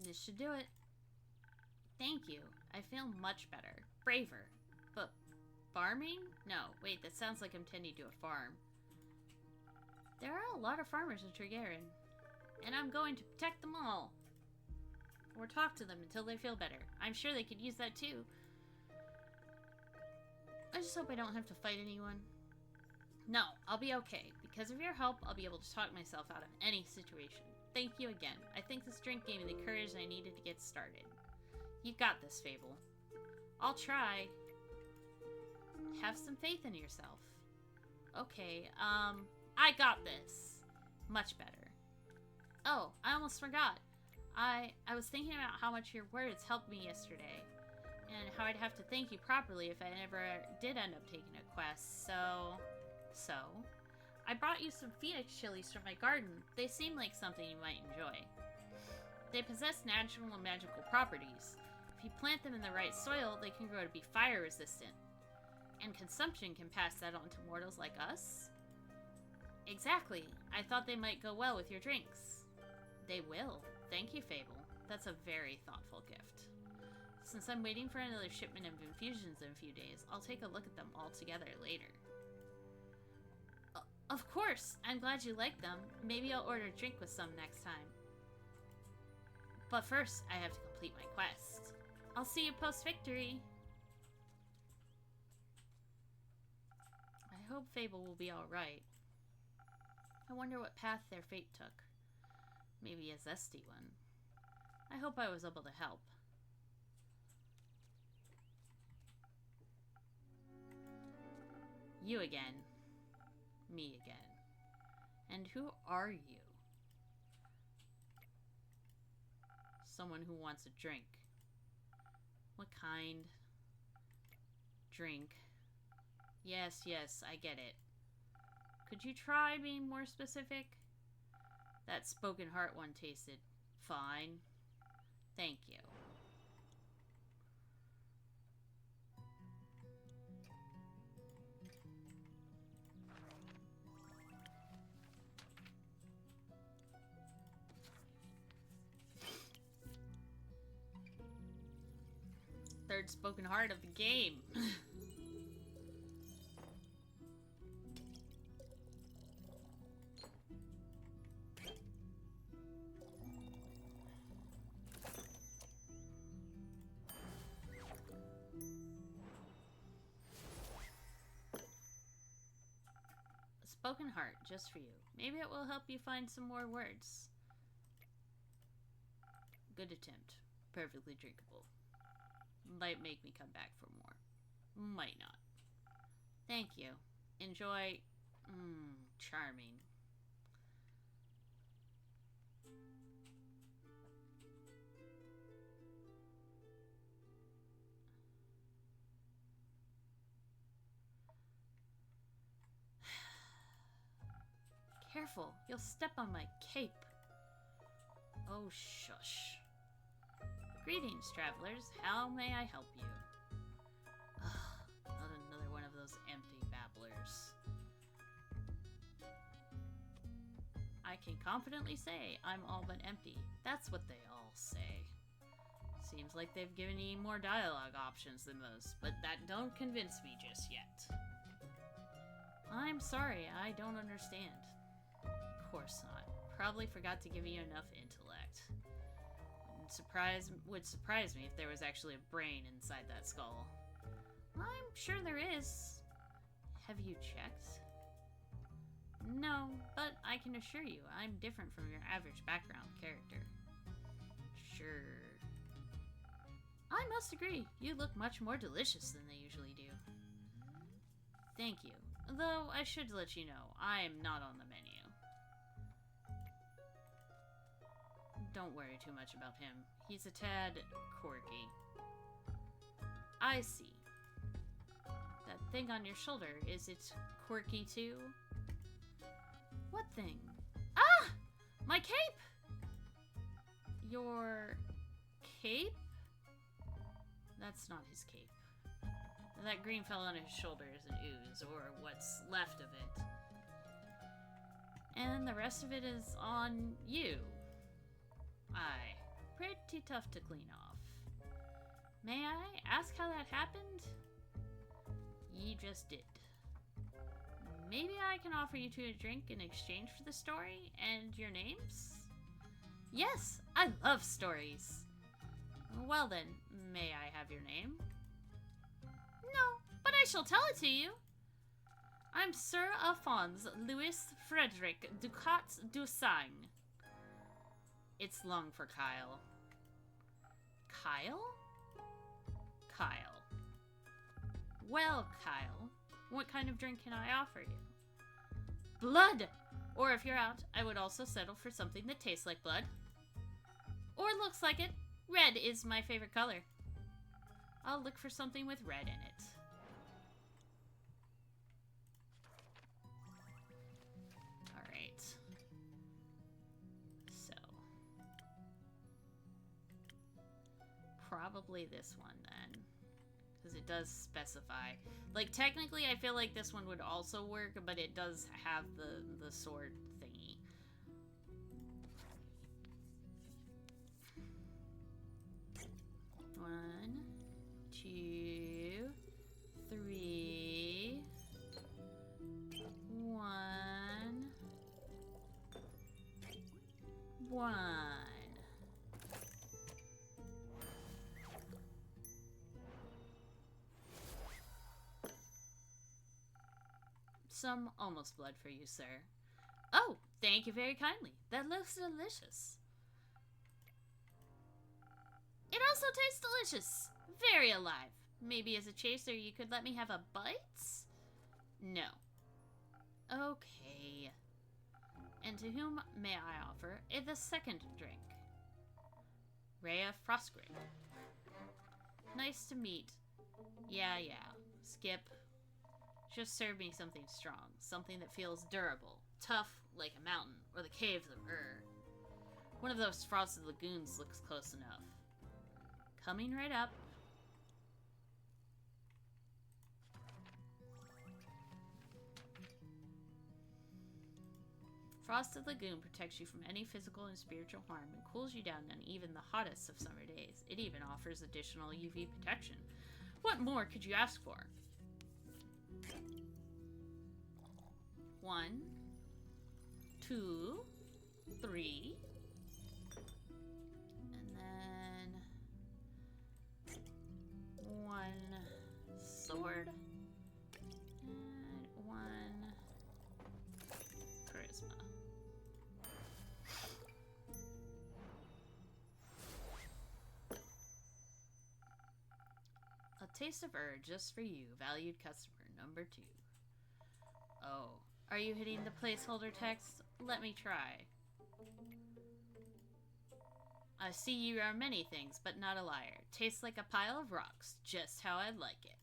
This should do it. Thank you. I feel much better. Braver. But farming? No, wait, that sounds like I'm tending to a farm. There are a lot of farmers in Trigarin, and I'm going to protect them all. Or talk to them until they feel better. I'm sure they could use that too. I just hope I don't have to fight anyone. No, I'll be okay. Because of your help, I'll be able to talk myself out of any situation. Thank you again. I think this drink gave me the courage I needed to get started. You got this, Fable. I'll try. Have some faith in yourself. Okay, I got this. Much better. Oh, I almost forgot. I was thinking about how much your words helped me yesterday, and how I'd have to thank you properly if I ever did end up taking a quest, so... I brought you some phoenix chilies from my garden. They seem like something you might enjoy. They possess natural and magical properties. If you plant them in the right soil, they can grow to be fire resistant. And consumption can pass that on to mortals like us? Exactly. I thought they might go well with your drinks. They will. Thank you, Fable. That's a very thoughtful gift. Since I'm waiting for another shipment of infusions in a few days, I'll take a look at them all together later. Of course! I'm glad you like them. Maybe I'll order a drink with some next time. But first, I have to complete my quest. I'll see you post-victory! I hope Fable will be alright. I wonder what path their fate took. Maybe a zesty one. I hope I was able to help. You again. Me again. And who are you? Someone who wants a drink. What kind? Drink. Yes, I get it. Could you try being more specific? That spoken heart one tasted fine. Thank you. Third spoken heart of the game. A spoken heart just for you. Maybe it will help you find some more words. Good attempt. Perfectly drinkable. Might make me come back for more. Might not. Thank you. Enjoy. Charming. Careful, you'll step on my cape. Oh, shush. Greetings, travelers. How may I help you? Not another one of those empty babblers. I can confidently say I'm all but empty. That's what they all say. Seems like they've given you more dialogue options than most, but that don't convince me just yet. I'm sorry, I don't understand. Of course not. Probably forgot to give you enough intellect. Would surprise me if there was actually a brain inside that skull. I'm sure there is. Have you checked? No, but I can assure you I'm different from your average background character. Sure. I must agree, you look much more delicious than they usually do. Thank you. Though I should let you know, I am not on the menu. Don't worry too much about him. He's a tad quirky. I see. That thing on your shoulder, is it quirky too? What thing? Ah! My cape! Your cape? That's not his cape. That green fell on his shoulder is an ooze, or what's left of it. And the rest of it is on you. Aye, pretty tough to clean off. May I ask how that happened? Ye just did. Maybe I can offer you two a drink in exchange for the story and your names? Yes, I love stories. Well then, may I have your name? No, but I shall tell it to you. I'm Sir Alphonse Louis Frederick Ducat Dusang. It's long for Kyle. Kyle? Kyle. Well, Kyle, what kind of drink can I offer you? Blood! Or if you're out, I would also settle for something that tastes like blood. Or looks like it. Red is my favorite color. I'll look for something with red in it. Alright. So. Probably this one then. Because it does specify. Like, technically, I feel like this one would also work, but it does have the sword thingy. One, two, three, one, one. Some almost blood for you, sir. Oh, thank you very kindly. That looks delicious. It also tastes delicious. Very alive. Maybe as a chaser, you could let me have a bite? No. Okay. And to whom may I offer the second drink? Rhea Frostgrave. Nice to meet. Yeah. Skip. Just serve me something strong. Something that feels durable. Tough like a mountain or the caves of Ur. One of those frosted lagoons looks close enough. Coming right up. Frosted Lagoon protects you from any physical and spiritual harm and cools you down on even the hottest of summer days. It even offers additional UV protection. What more could you ask for? 1, 2, 3, and then 1 sword and 1 charisma. A taste of Ur just for you, valued customer number 2. Oh. Are you hitting the placeholder text? Let me try. I see you are many things, but not a liar. Tastes like a pile of rocks, just how I'd like it.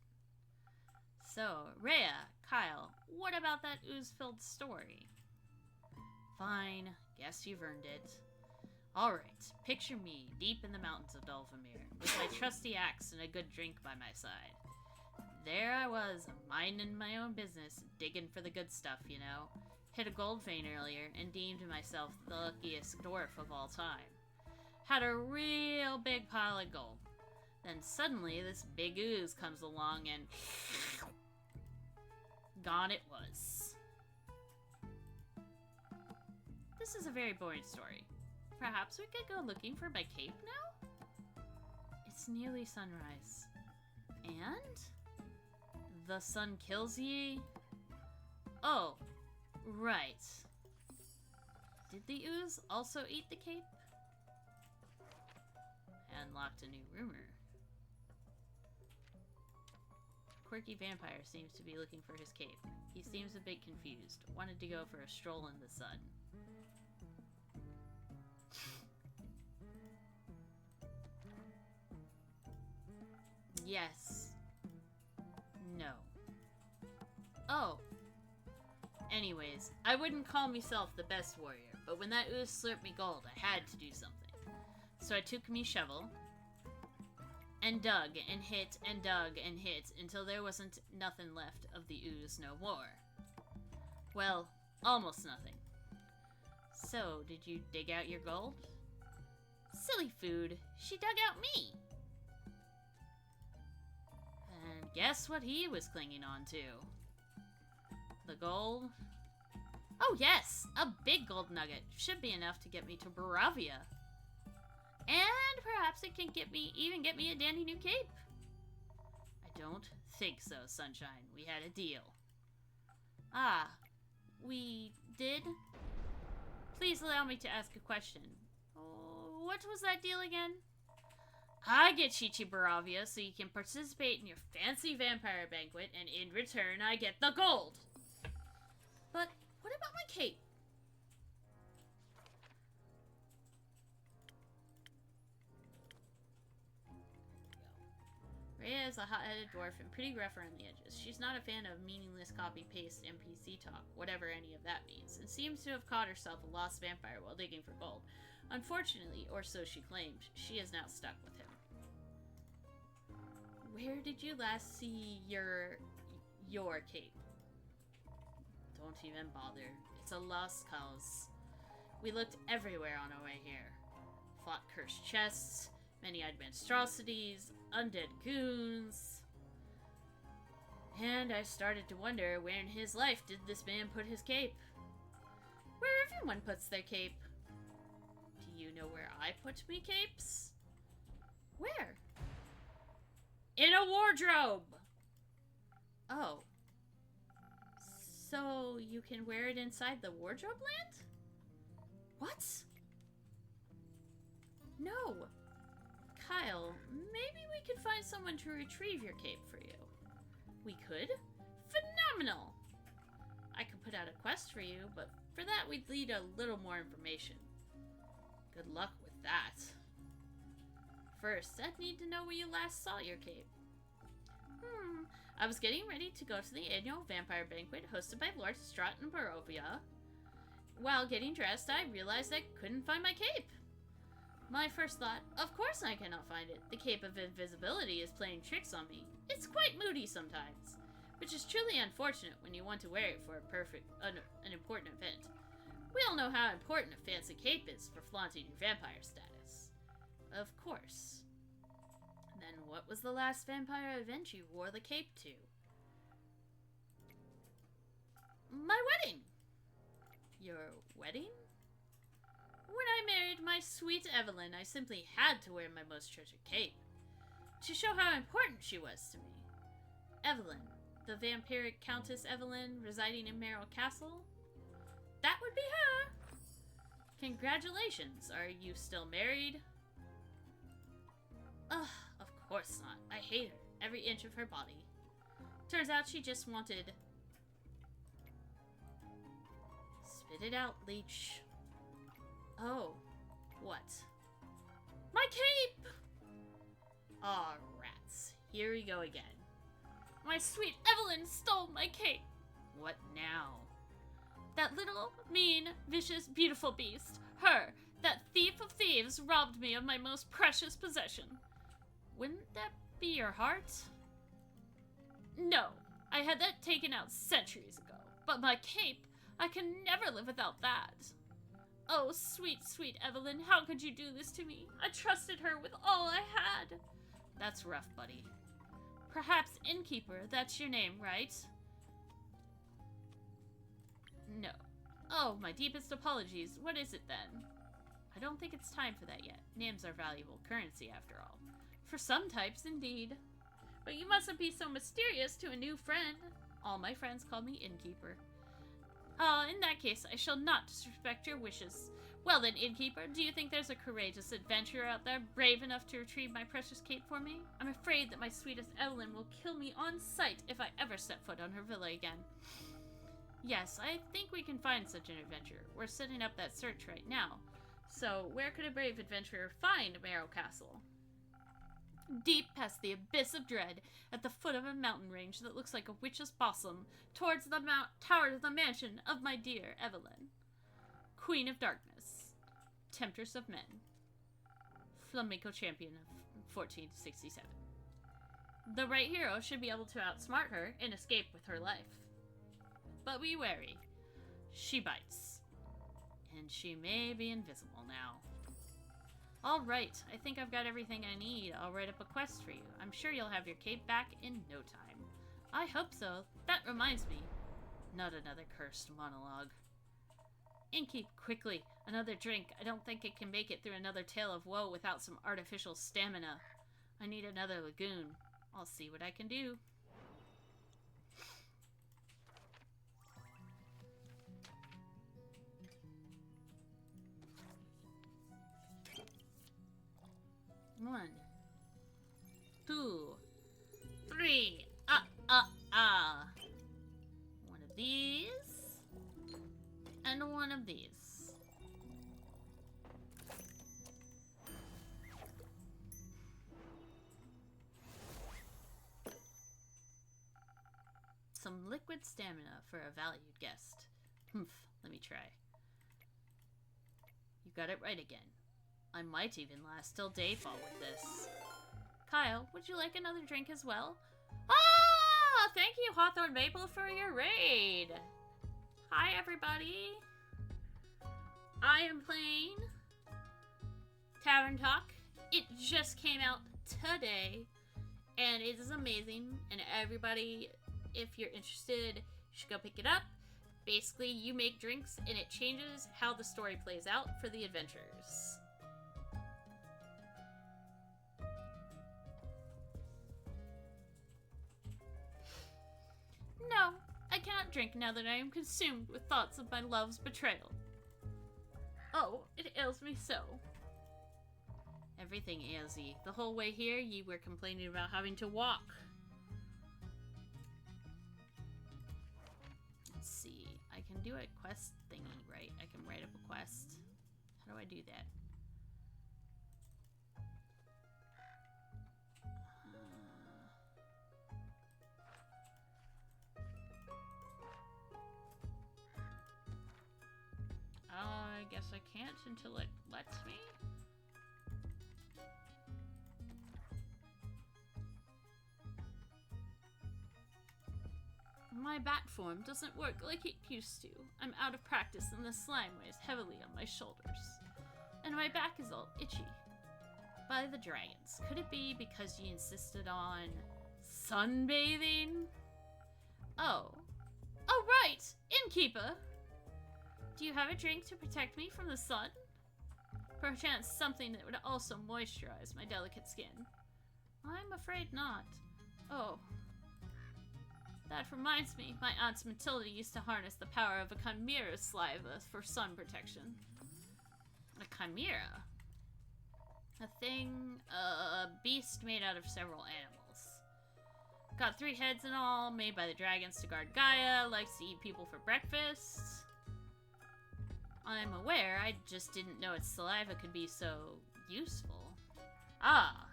So, Rhea, Kyle, what about that ooze-filled story? Fine, guess you've earned it. Alright, picture me deep in the mountains of Dulvamir, with my trusty axe and a good drink by my side. There I was, minding my own business, digging for the good stuff, you know. Hit a gold vein earlier and deemed myself the luckiest dwarf of all time. Had a real big pile of gold. Then suddenly this big ooze comes along and gone it was. This is a very boring story. Perhaps we could go looking for my cape now? It's nearly sunrise. And? The sun kills ye? Oh, right. Did the ooze also eat the cape? Unlocked a new rumor. Quirky vampire seems to be looking for his cape. He seems a bit confused. Wanted to go for a stroll in the sun. Yes. No. Oh. Anyways, I wouldn't call myself the best warrior, but when that ooze slurped me gold, I had to do something. So I took me shovel, and dug, and hit, and dug, and hit, until there wasn't nothing left of the ooze no more. Well, almost nothing. So, did you dig out your gold? Silly food, she dug out me! And guess what he was clinging on to? The gold? Oh yes! A big gold nugget. Should be enough to get me to Barovia. And perhaps it can get me a dandy new cape. I don't think so, Sunshine. We had a deal. Ah, we did? Please allow me to ask a question. Oh, what was that deal again? I get you to Barovia so you can participate in your fancy vampire banquet, and in return I get the gold. But What about my cape? Rhea is a hot-headed dwarf and pretty rough around the edges. She's not a fan of meaningless copy-paste NPC talk, whatever any of that means, and seems to have caught herself a lost vampire while digging for gold. Unfortunately, or so she claimed, she is now stuck with him. Where did you last see your cape? Don't even bother. It's a lost cause. We looked everywhere on our way here. Fought cursed chests, many-eyed monstrosities, undead goons. And I started to wonder where in his life did this man put his cape? Where everyone puts their cape. Do you know where I put me capes? Where? In a wardrobe! Oh. So you can wear it inside the wardrobe land? What? No. Kyle, maybe we could find someone to retrieve your cape for you. We could? Phenomenal! I could put out a quest for you, but for that we'd need a little more information. Good luck with that. First, I'd need to know where you last saw your cape. I was getting ready to go to the annual vampire banquet hosted by Lord Strahd and Barovia. While getting dressed, I realized I couldn't find my cape. My first thought, of course I cannot find it. The cape of invisibility is playing tricks on me. It's quite moody sometimes, which is truly unfortunate when you want to wear it for an important event. We all know how important a fancy cape is for flaunting your vampire status. Of course. Then what was the last vampire event you wore the cape to? My wedding! Your wedding? When I married my sweet Evelyn, I simply had to wear my most treasured cape, to show how important she was to me. Evelyn, the vampiric Countess Evelyn, residing in Merrill Castle? That would be her! Congratulations, are you still married? Ugh, of course not. I hate her, every inch of her body. Turns out she just wanted... Spit it out, leech. Oh, what? My cape! Aw, rats. Here we go again. My sweet Evelyn stole my cape. What now? That little, mean, vicious, beautiful beast. Her, that thief of thieves, robbed me of my most precious possession. Wouldn't that be your heart? No, I had that taken out centuries ago. But my cape, I can never live without that. Oh, sweet, sweet Evelyn, how could you do this to me? I trusted her with all I had. That's rough, buddy. Perhaps Innkeeper, that's your name, right? No. Oh, my deepest apologies. What is it then? I don't think it's time for that yet. Names are valuable currency, after all. For some types, indeed. But you mustn't be so mysterious to a new friend. All my friends call me Innkeeper. In that case, I shall not disrespect your wishes. Well then, Innkeeper, do you think there's a courageous adventurer out there brave enough to retrieve my precious cape for me? I'm afraid that my sweetest Evelyn will kill me on sight if I ever set foot on her villa again. Yes, I think we can find such an adventurer. We're setting up that search right now. So, where could a brave adventurer find Merrill Castle? Deep past the abyss of dread, at the foot of a mountain range that looks like a witch's bosom, towards the towers of the mansion of my dear Evelyn. Queen of Darkness, Temptress of Men, Flamenco Champion of 1467. The right hero should be able to outsmart her and escape with her life. But be wary. She bites. And she may be invisible now. Alright, I think I've got everything I need. I'll write up a quest for you. I'm sure you'll have your cape back in no time. I hope so. That reminds me. Not another cursed monologue. Innkeep, quickly. Another drink. I don't think it can make it through another tale of woe without some artificial stamina. I need another lagoon. I'll see what I can do. One, 2, 3. One of these. Some liquid stamina for a valued guest. Humph, let me try. You got it right again. I might even last till dayfall with this. Kyle, would you like another drink as well? Ah! Thank you, Hawthorne Maple, for your raid! Hi, everybody! I am playing Tavern Talk. It just came out today, and it is amazing, and everybody, if you're interested, you should go pick it up. Basically, you make drinks, and it changes how the story plays out for the adventurers. No, I cannot drink now that I am consumed with thoughts of my love's betrayal. Oh, it ails me so. Everything ails ye. The whole way here, ye were complaining about having to walk. Let's see. I can do a quest thingy, right? I can write up a quest. How do I do that? I guess I can't until it lets me. My bat form doesn't work like it used to. I'm out of practice and the slime weighs heavily on my shoulders. And my back is all itchy. By the dragons. Could it be because you insisted on sunbathing? Oh. Oh, right! Innkeeper! Do you have a drink to protect me from the sun? Perchance something that would also moisturize my delicate skin. I'm afraid not. Oh. That reminds me, my Aunt Matilda used to harness the power of a chimera saliva for sun protection. A chimera? A beast made out of several animals. Got 3 heads in all, made by the dragons to guard Gaia, likes to eat people for breakfast. I'm aware, I just didn't know its saliva could be so useful. Ah!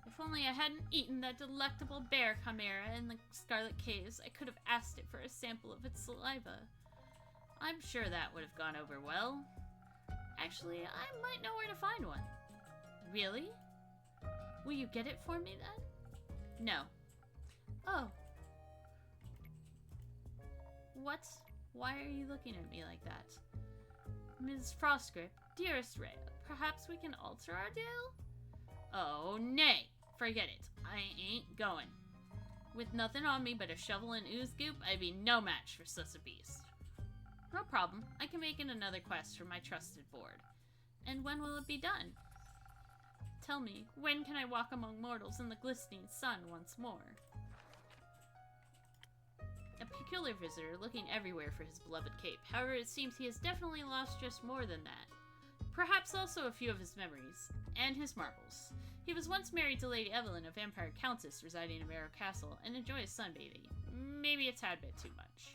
If only I hadn't eaten that delectable bear chimera in the Scarlet Caves, I could have asked it for a sample of its saliva. I'm sure that would have gone over well. Actually, I might know where to find one. Really? Will you get it for me then? No. Oh. What? Why are you looking at me like that? Ms. Frostgrip, dearest Rhea, perhaps we can alter our deal? Oh, nay. Forget it. I ain't going. With nothing on me but a shovel and ooze goop, I'd be no match for such a beast. No problem. I can make it another quest for my trusted board. And when will it be done? Tell me, when can I walk among mortals in the glistening sun once more? A peculiar visitor looking everywhere for his beloved cape. However, it seems he has definitely lost just more than that. Perhaps also a few of his memories, and his marbles. He was once married to Lady Evelyn, a vampire countess residing in Marrow Castle, and enjoys sunbathing. Maybe a tad bit too much.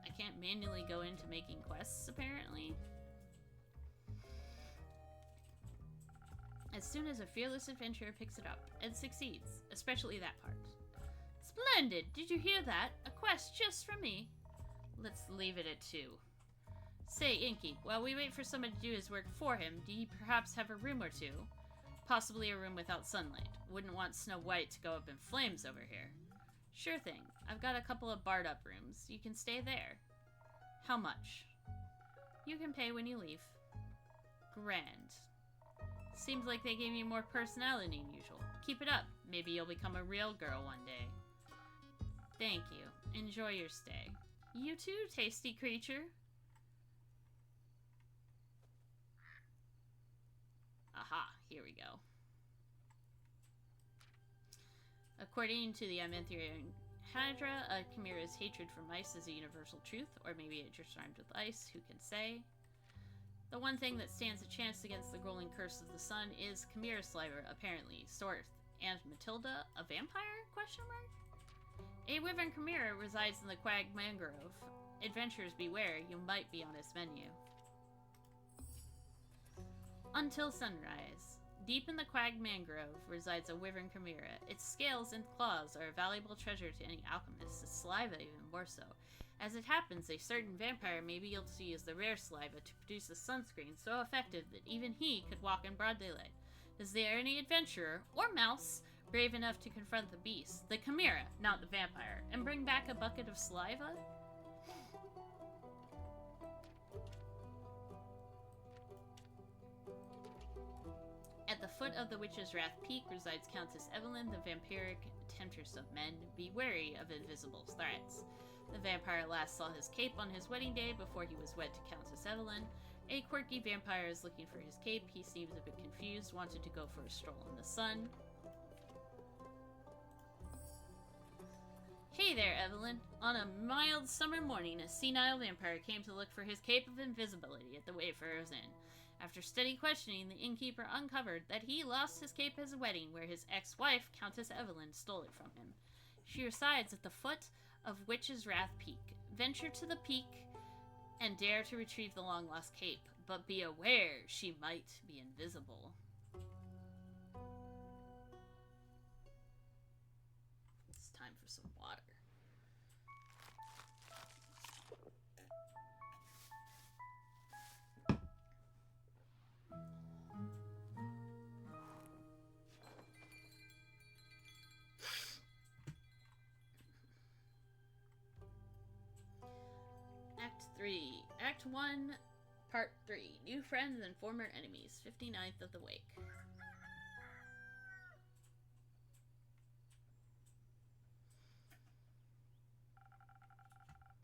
I can't manually go into making quests, apparently. As soon as a fearless adventurer picks it up and succeeds, especially that part. Splendid! Did you hear that? A quest just for me. Let's leave it at 2. Say, Inky, while we wait for someone to do his work for him, do you perhaps have a room or two? Possibly a room without sunlight. Wouldn't want Snow White to go up in flames over here. Sure thing. I've got a couple of barred up rooms. You can stay there. How much? You can pay when you leave. Grand. Seems like they gave you more personality than usual. Keep it up. Maybe you'll become a real girl one day. Thank you. Enjoy your stay. You too, tasty creature. Aha, here we go. According to the Amentherian Hadra, a chimera's hatred for mice is a universal truth, or maybe it just rhymed with ice, who can say? The one thing that stands a chance against the rolling curse of the sun is chimera sliver, apparently. Sorth and Matilda, a vampire? Question mark? A wyvern chimera resides in the Quag Mangrove. Adventurers beware, you might be on its menu. Until sunrise. Deep in the quag mangrove resides a wyvern chimera. Its scales and claws are a valuable treasure to any alchemist, its saliva even more so. As it happens, a certain vampire may be able to use the rare saliva to produce a sunscreen so effective that even he could walk in broad daylight. Is there any adventurer, or mouse, brave enough to confront the beast, the chimera, not the vampire, and bring back a bucket of saliva? At the foot of the Witch's Wrath Peak resides Countess Evelyn, the vampiric temptress of men. Be wary of invisible threats. The vampire last saw his cape on his wedding day before he was wed to Countess Evelyn. A quirky vampire is looking for his cape. He seems a bit confused, wanted to go for a stroll in the sun. Hey there, Evelyn. On a mild summer morning, a senile vampire came to look for his cape of invisibility at the Wayfarer's Inn. After steady questioning, the innkeeper uncovered that he lost his cape at his wedding, where his ex-wife, Countess Evelyn, stole it from him. She resides at the foot of Witch's Wrath Peak. Venture to the peak and dare to retrieve the long-lost cape, but be aware she might be invisible. It's time for some water. Act 3. Act 1, Part 3. New friends and former enemies. 59th of the Wake.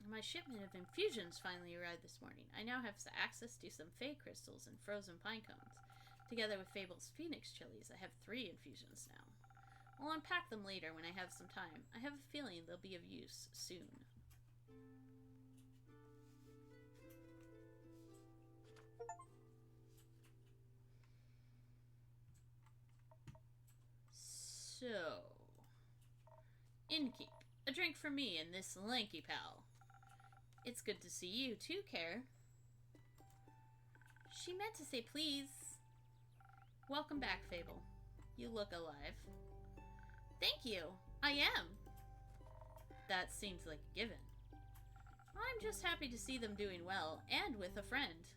My shipment of infusions finally arrived this morning. I now have access to some fey crystals and frozen pine cones. Together with Fable's phoenix chilies, I have 3 infusions now. I'll unpack them later when I have some time. I have a feeling they'll be of use soon. So, innkeep, a drink for me and this lanky pal. It's good to see you too, Care. She meant to say please. Welcome back, Fable. You look alive. Thank you. I am. That seems like a given. I'm just happy to see them doing well, and with a friend.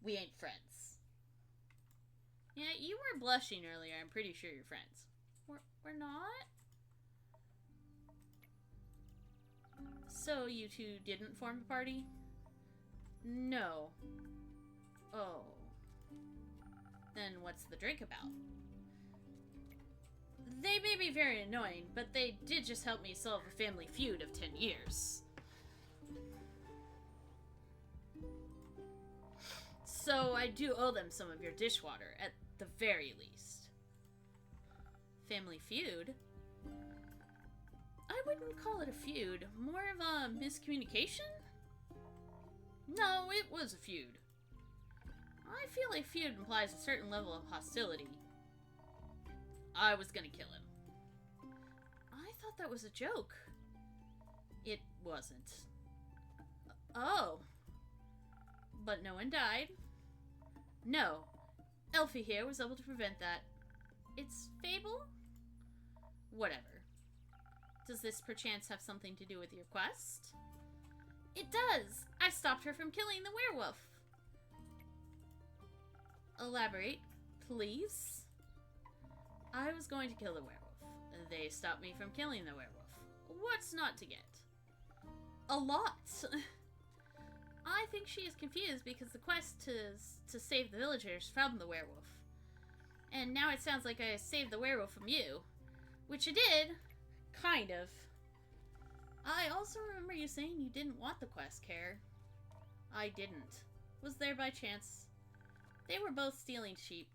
We ain't friends. Yeah, you were blushing earlier. I'm pretty sure you're friends. We're not? So you two didn't form a party? No. Oh. Then what's the drink about? They may be very annoying, but they did just help me solve a family feud of 10 years. So I do owe them some of your dishwater, at the very least. Family feud? I wouldn't call it a feud, more of a miscommunication? No, it was a feud. I feel a feud implies a certain level of hostility. I was gonna kill him. I thought that was a joke. It wasn't. Oh. But no one died? No. Elfie here was able to prevent that. It's Fable? Whatever. Does this perchance have something to do with your quest? It does! I stopped her from killing the werewolf. Elaborate, please? I was going to kill the werewolf. They stopped me from killing the werewolf. What's not to get? A lot! I think she is confused because the quest to save the villagers from the werewolf. And now it sounds like I saved the werewolf from you. Which you did. Kind of. I also remember you saying you didn't want the quest, Care. I didn't. Was there by chance? They were both stealing sheep.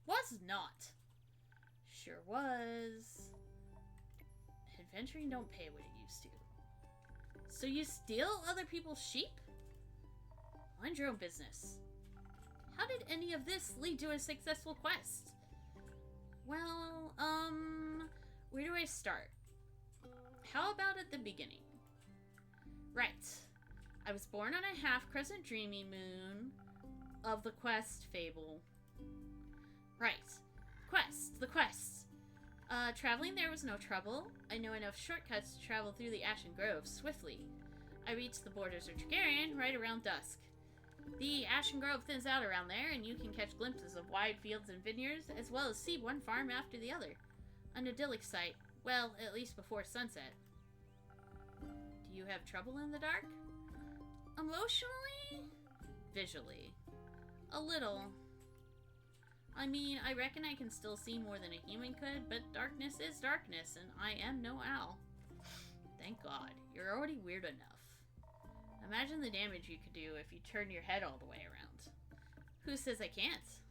Was not. Sure was. Adventuring don't pay what it used to. So you steal other people's sheep? Mind your own business. How did any of this lead to a successful quest? Well, where do I start? How about at the beginning? Right. I was born on a half-crescent dreamy moon. of the quest, Fable. Right. The quest. Traveling there was no trouble. I know enough shortcuts to travel through the Ashen Grove swiftly. I reached the borders of Targaryen right around dusk. The Ashen Grove thins out around there, and you can catch glimpses of wide fields and vineyards, as well as see one farm after the other. An idyllic sight. Well, at least before sunset. Do you have trouble in the dark? Emotionally? Visually. A little. I mean, I reckon I can still see more than a human could, but darkness is darkness, and I am no owl. Thank God. You're already weird enough. Imagine the damage you could do if you turn your head all the way around. Who says I can't?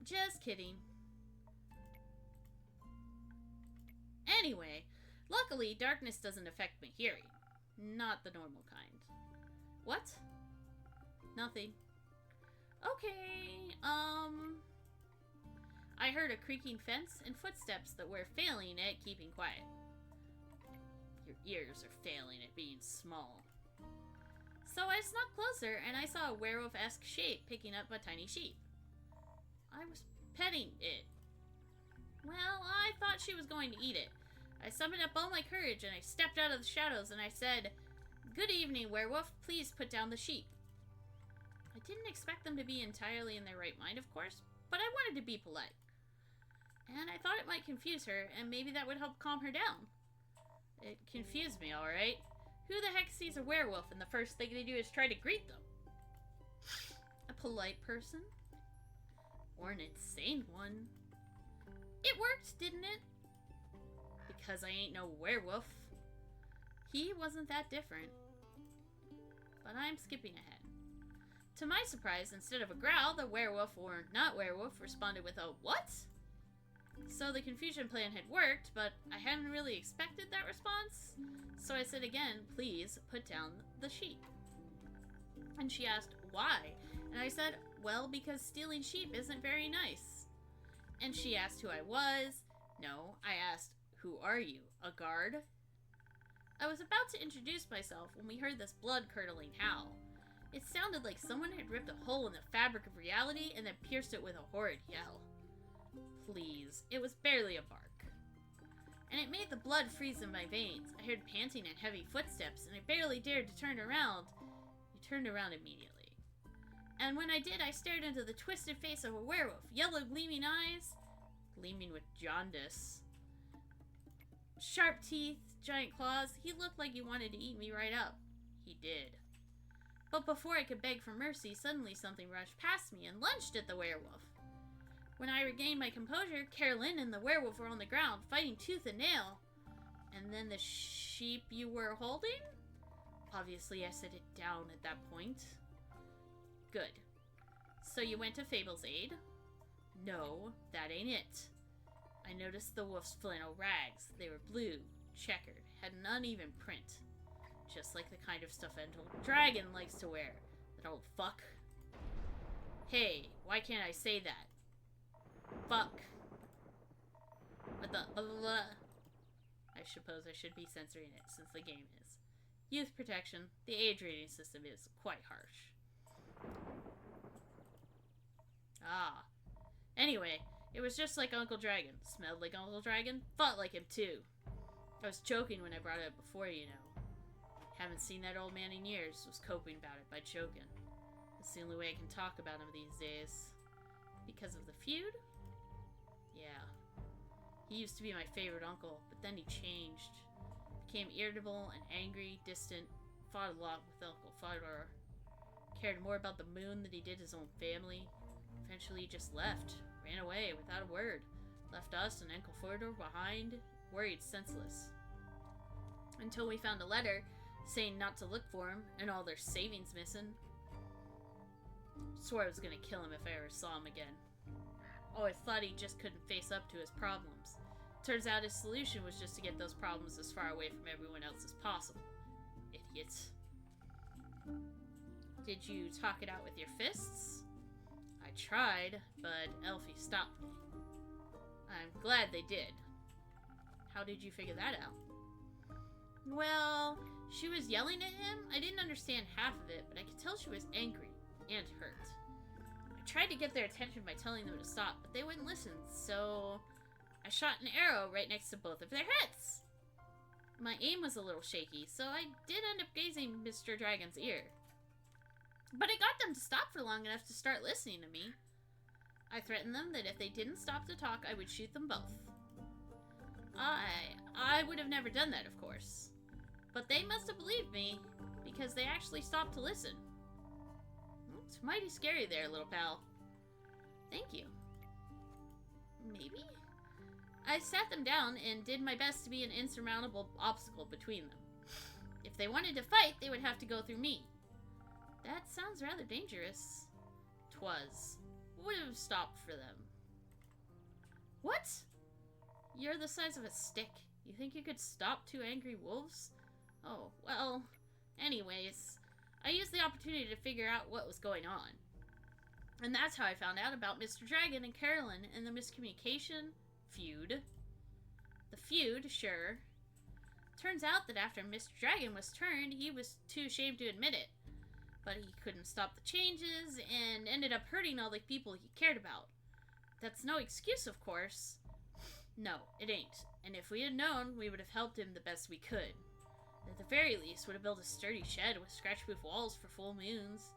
Just kidding. Anyway, luckily, darkness doesn't affect my hearing. Not the normal kind. What? Nothing. Okay, I heard a creaking fence and footsteps that were failing at keeping quiet. Your ears are failing at being small. So I snuck closer and I saw a werewolf-esque shape picking up a tiny sheep. I was petting it. Well, I thought she was going to eat it. I summoned up all my courage and I stepped out of the shadows and I said, "Good evening, werewolf. Please put down the sheep." I didn't expect them to be entirely in their right mind, of course, but I wanted to be polite. And I thought it might confuse her, and maybe that would help calm her down. It confused me, alright. Who the heck sees a werewolf and the first thing they do is try to greet them? A polite person? Or an insane one? It worked, didn't it? Because I ain't no werewolf. He wasn't that different. But I'm skipping ahead. To my surprise, instead of a growl, the werewolf, or not werewolf, responded with a what? So the confusion plan had worked, but I hadn't really expected that response. So I said again, "Please put down the sheep." And she asked, "Why?" And I said, "Well, because stealing sheep isn't very nice." And she asked who I was. No, I asked, "Who are you? A guard?" I was about to introduce myself when we heard this blood-curdling howl. It sounded like someone had ripped a hole in the fabric of reality and then pierced it with a horrid yell. Please, it was barely a bark. And it made the blood freeze in my veins. I heard panting and heavy footsteps, and I barely dared to turn around. You turned around immediately. And when I did, I stared into the twisted face of a werewolf, yellow gleaming eyes, gleaming with jaundice, sharp teeth, giant claws. He looked like he wanted to eat me right up. He did. But before I could beg for mercy, suddenly something rushed past me and lunged at the werewolf. When I regained my composure, Carolyn and the werewolf were on the ground, fighting tooth and nail. And then the sheep you were holding? Obviously, I set it down at that point. Good. So you went to Fable's aid? No, that ain't it. I noticed the wolf's flannel rags. They were blue, checkered, had an uneven print. Just like the kind of stuff Entowol Dragon likes to wear. That old fuck. Hey, why can't I say that? Fuck. What the blah, blah, blah. I suppose I should be censoring it since the game is. Youth protection. The age rating system is quite harsh. Ah. Anyway, it was just like Uncle Dragon. Smelled like Uncle Dragon. Fought like him too. I was joking when I brought it up before, you know. Haven't seen that old man in years. Was coping about it by joking. It's the only way I can talk about him these days. Because of the feud? Yeah. He used to be my favorite uncle, but then he changed. Became irritable and angry, distant. Fought a lot with Uncle Fodor. Cared more about the moon than he did his own family. Eventually he just left. Ran away without a word. Left us and Uncle Fodor behind, worried senseless. Until we found a letter saying not to look for him and all their savings missing. Swore I was gonna kill him if I ever saw him again. Always thought he just couldn't face up to his problems. Turns out his solution was just to get those problems as far away from everyone else as possible. Idiots. Did you talk it out with your fists? I tried, but Elfie stopped me. I'm glad they did. How did you figure that out? Well, she was yelling at him. I didn't understand half of it, but I could tell she was angry and hurt. I tried to get their attention by telling them to stop, but they wouldn't listen, so I shot an arrow right next to both of their heads. My aim was a little shaky, so I did end up grazing Mr. Dragon's ear. But I got them to stop for long enough to start listening to me. I threatened them that if they didn't stop to talk, I would shoot them both. I would have never done that, of course. But they must have believed me, because they actually stopped to listen. It's mighty scary there, little pal. Thank you. Maybe? I sat them down and did my best to be an insurmountable obstacle between them. If they wanted to fight, they would have to go through me. That sounds rather dangerous. 'Twas. Would have stopped for them. What? You're the size of a stick. You think you could stop two angry wolves? Oh, well, anyways, I used the opportunity to figure out what was going on. And that's how I found out about Mr. Dragon and Carolyn and the miscommunication feud. The feud, sure. Turns out that after Mr. Dragon was turned, he was too ashamed to admit it. But he couldn't stop the changes and ended up hurting all the people he cared about. That's no excuse, of course. No, it ain't. And if we had known, we would have helped him the best we could. At the very least, would have built a sturdy shed with scratch-proof walls for full moons.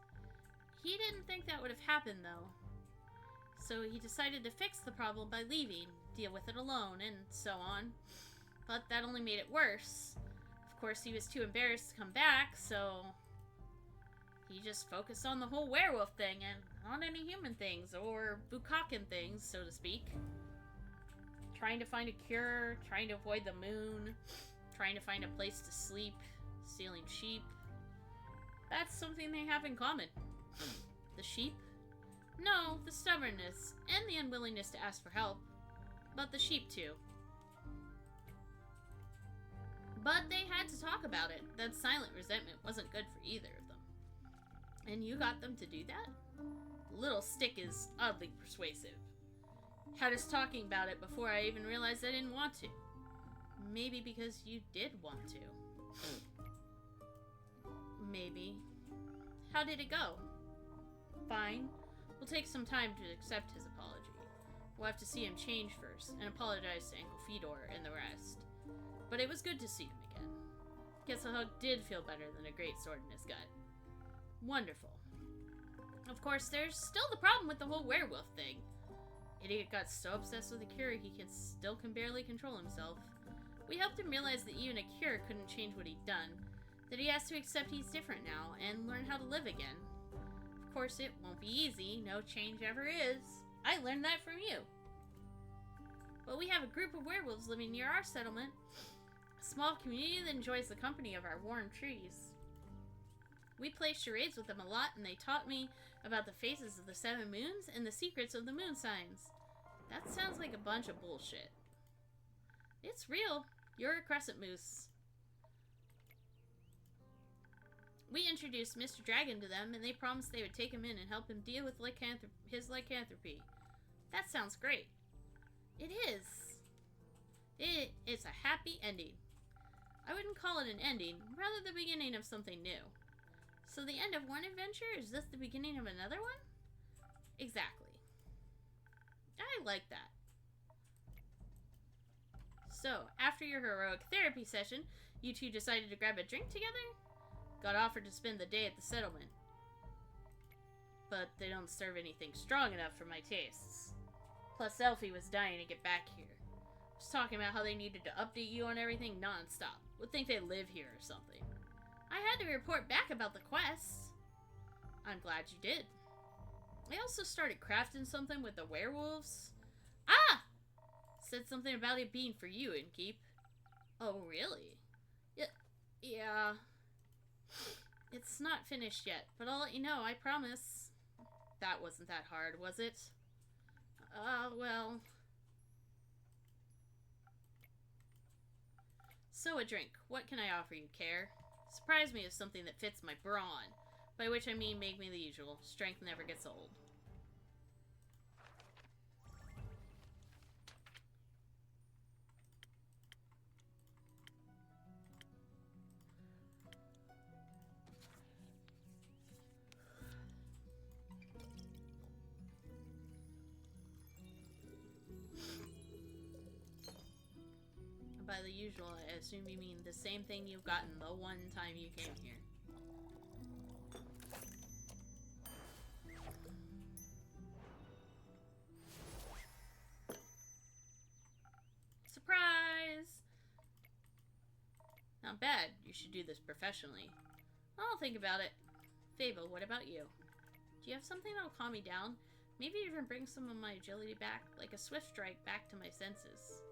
He didn't think that would have happened, though. So he decided to fix the problem by leaving, deal with it alone, and so on. But that only made it worse. Of course, he was too embarrassed to come back, so he just focused on the whole werewolf thing and not any human things, or bukakin things, so to speak. Trying to find a cure, trying to avoid the moon, trying to find a place to sleep, stealing sheep. That's something they have in common. The sheep? No, the stubbornness and the unwillingness to ask for help. But the sheep too. But they had to talk about it. That silent resentment wasn't good for either of them. And you got them to do that? Little stick is oddly persuasive. Had us talking about it before I even realized I didn't want to. Maybe because you did want to. Maybe. How did it go? Fine. We'll take some time to accept his apology. We'll have to see him change first, and apologize to Uncle Fedor and the rest. But it was good to see him again. Guess a hug did feel better than a great sword in his gut. Wonderful. Of course, there's still the problem with the whole werewolf thing. Idiot got so obsessed with the cure he can barely control himself. We helped him realize that even a cure couldn't change what he'd done, that he has to accept he's different now and learn how to live again. Of course, it won't be easy, no change ever is. I learned that from you. But we have a group of werewolves living near our settlement, a small community that enjoys the company of our warm trees. We play charades with them a lot, and they taught me about the phases of the 7 moons and the secrets of the moon signs. That sounds like a bunch of bullshit. It's real. You're a crescent moose. We introduced Mr. Dragon to them, and they promised they would take him in and help him deal with his lycanthropy. That sounds great. It is. It's a happy ending. I wouldn't call it an ending, rather the beginning of something new. So the end of one adventure is this the beginning of another one? Exactly. I like that. So, after your heroic therapy session, you two decided to grab a drink together? Got offered to spend the day at the settlement. But they don't serve anything strong enough for my tastes. Plus, Elfie was dying to get back here. Was talking about how they needed to update you on everything non-stop. Would think they live here or something. I had to report back about the quest. I'm glad you did. I also started crafting something with the werewolves. Ah! Said something about it being for you, Innkeep. Oh, really? Yeah. It's not finished yet, but I'll let you know, I promise. That wasn't that hard, was it? Well. So a drink. What can I offer you, Care? Surprise me with something that fits my brawn. By which I mean make me the usual. Strength never gets old. by the usual, I assume you mean the same thing you've gotten the one time you came here. Surprise! Not bad. You should do this professionally. I'll think about it. Fable, what about you? Do you have something that'll calm me down? Maybe even bring some of my agility back, like a swift strike back to my senses.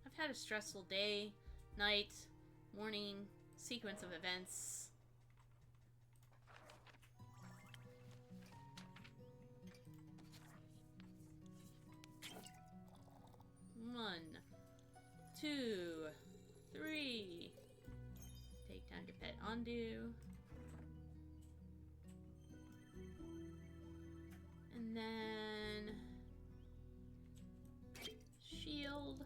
I've had a stressful day, night, morning, sequence of events. One, two, three. Take time to pet Andu. And then shield.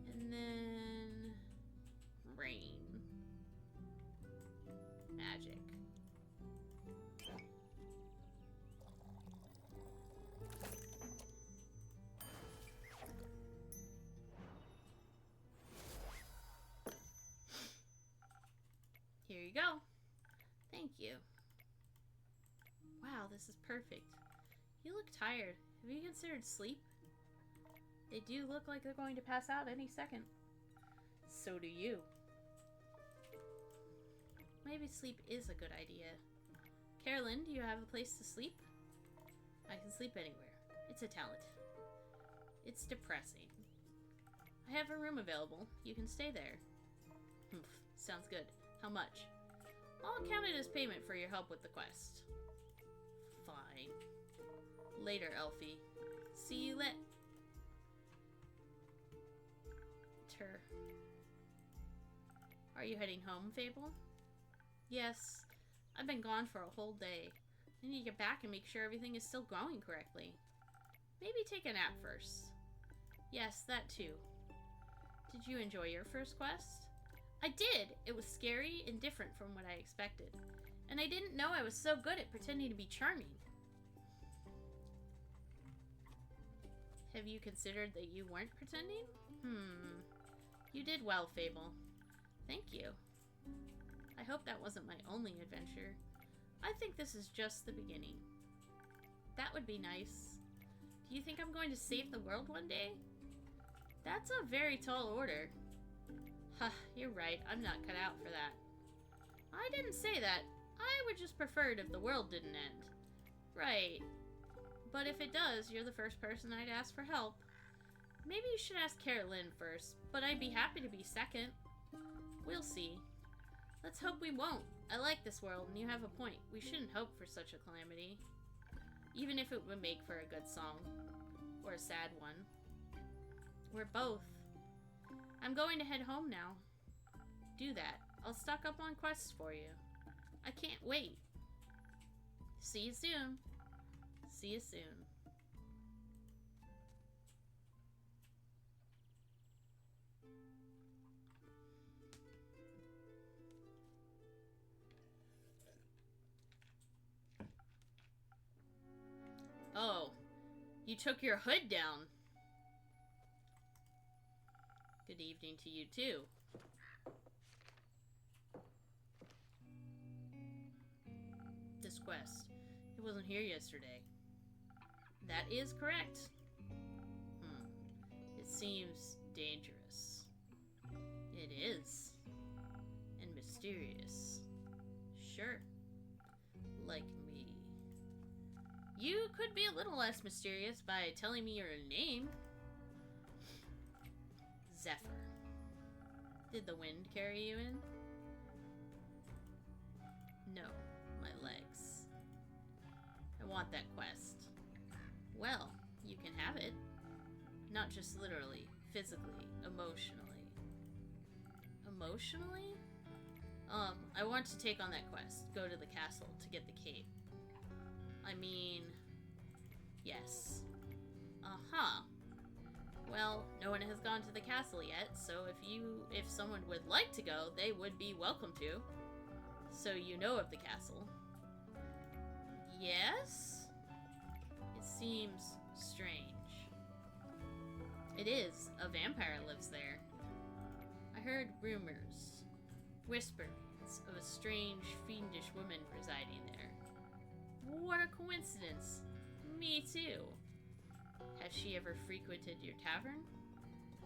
And then rain. Magic. Here you go. Thank you. Wow, this is perfect. You look tired. Have you considered sleep? They do look like they're going to pass out any second. So do you. Maybe sleep is a good idea. Carolyn, do you have a place to sleep? I can sleep anywhere. It's a talent. It's depressing. I have a room available. You can stay there. Sounds good. How much? I'll count it as payment for your help with the quest. Fine. Later, Elfie. See you later. Are you heading home, Fable? Yes. I've been gone for a whole day. I need to get back and make sure everything is still going correctly. Maybe take a nap first. Yes, that too. Did you enjoy your first quest? I did! It was scary and different from what I expected. And I didn't know I was so good at pretending to be charming. Have you considered that you weren't pretending? You did well, Fable. Thank you. I hope that wasn't my only adventure. I think this is just the beginning. That would be nice. Do you think I'm going to save the world one day? That's a very tall order. Huh, you're right. I'm not cut out for that. I didn't say that. I would just prefer it if the world didn't end. Right. But if it does, you're the first person I'd ask for help. Maybe you should ask Carolyn first, but I'd be happy to be second. We'll see. Let's hope we won't. I like this world, and you have a point. We shouldn't hope for such a calamity. Even if it would make for a good song. Or a sad one. We're both. I'm going to head home now. Do that. I'll stock up on quests for you. I can't wait. See you soon. See you soon. Oh, you took your hood down. Good evening to you too. This quest. It wasn't here yesterday. That is correct. It seems dangerous. It is. And mysterious. Sure. Like me. You could be a little less mysterious by telling me your name. Zephyr. Did the wind carry you in? No, my legs. I want that quest. Well, you can have it. Not just literally, physically, emotionally. Emotionally? I want to take on that quest. Go to the castle to get the cape. I mean, yes. Uh-huh. Well, no one has gone to the castle yet, so if someone would like to go, they would be welcome to. So you know of the castle. Yes? It seems strange. It is. A vampire lives there. I heard rumors, whisperings of a strange, fiendish woman residing there. What a coincidence. Me too. Has she ever frequented your tavern?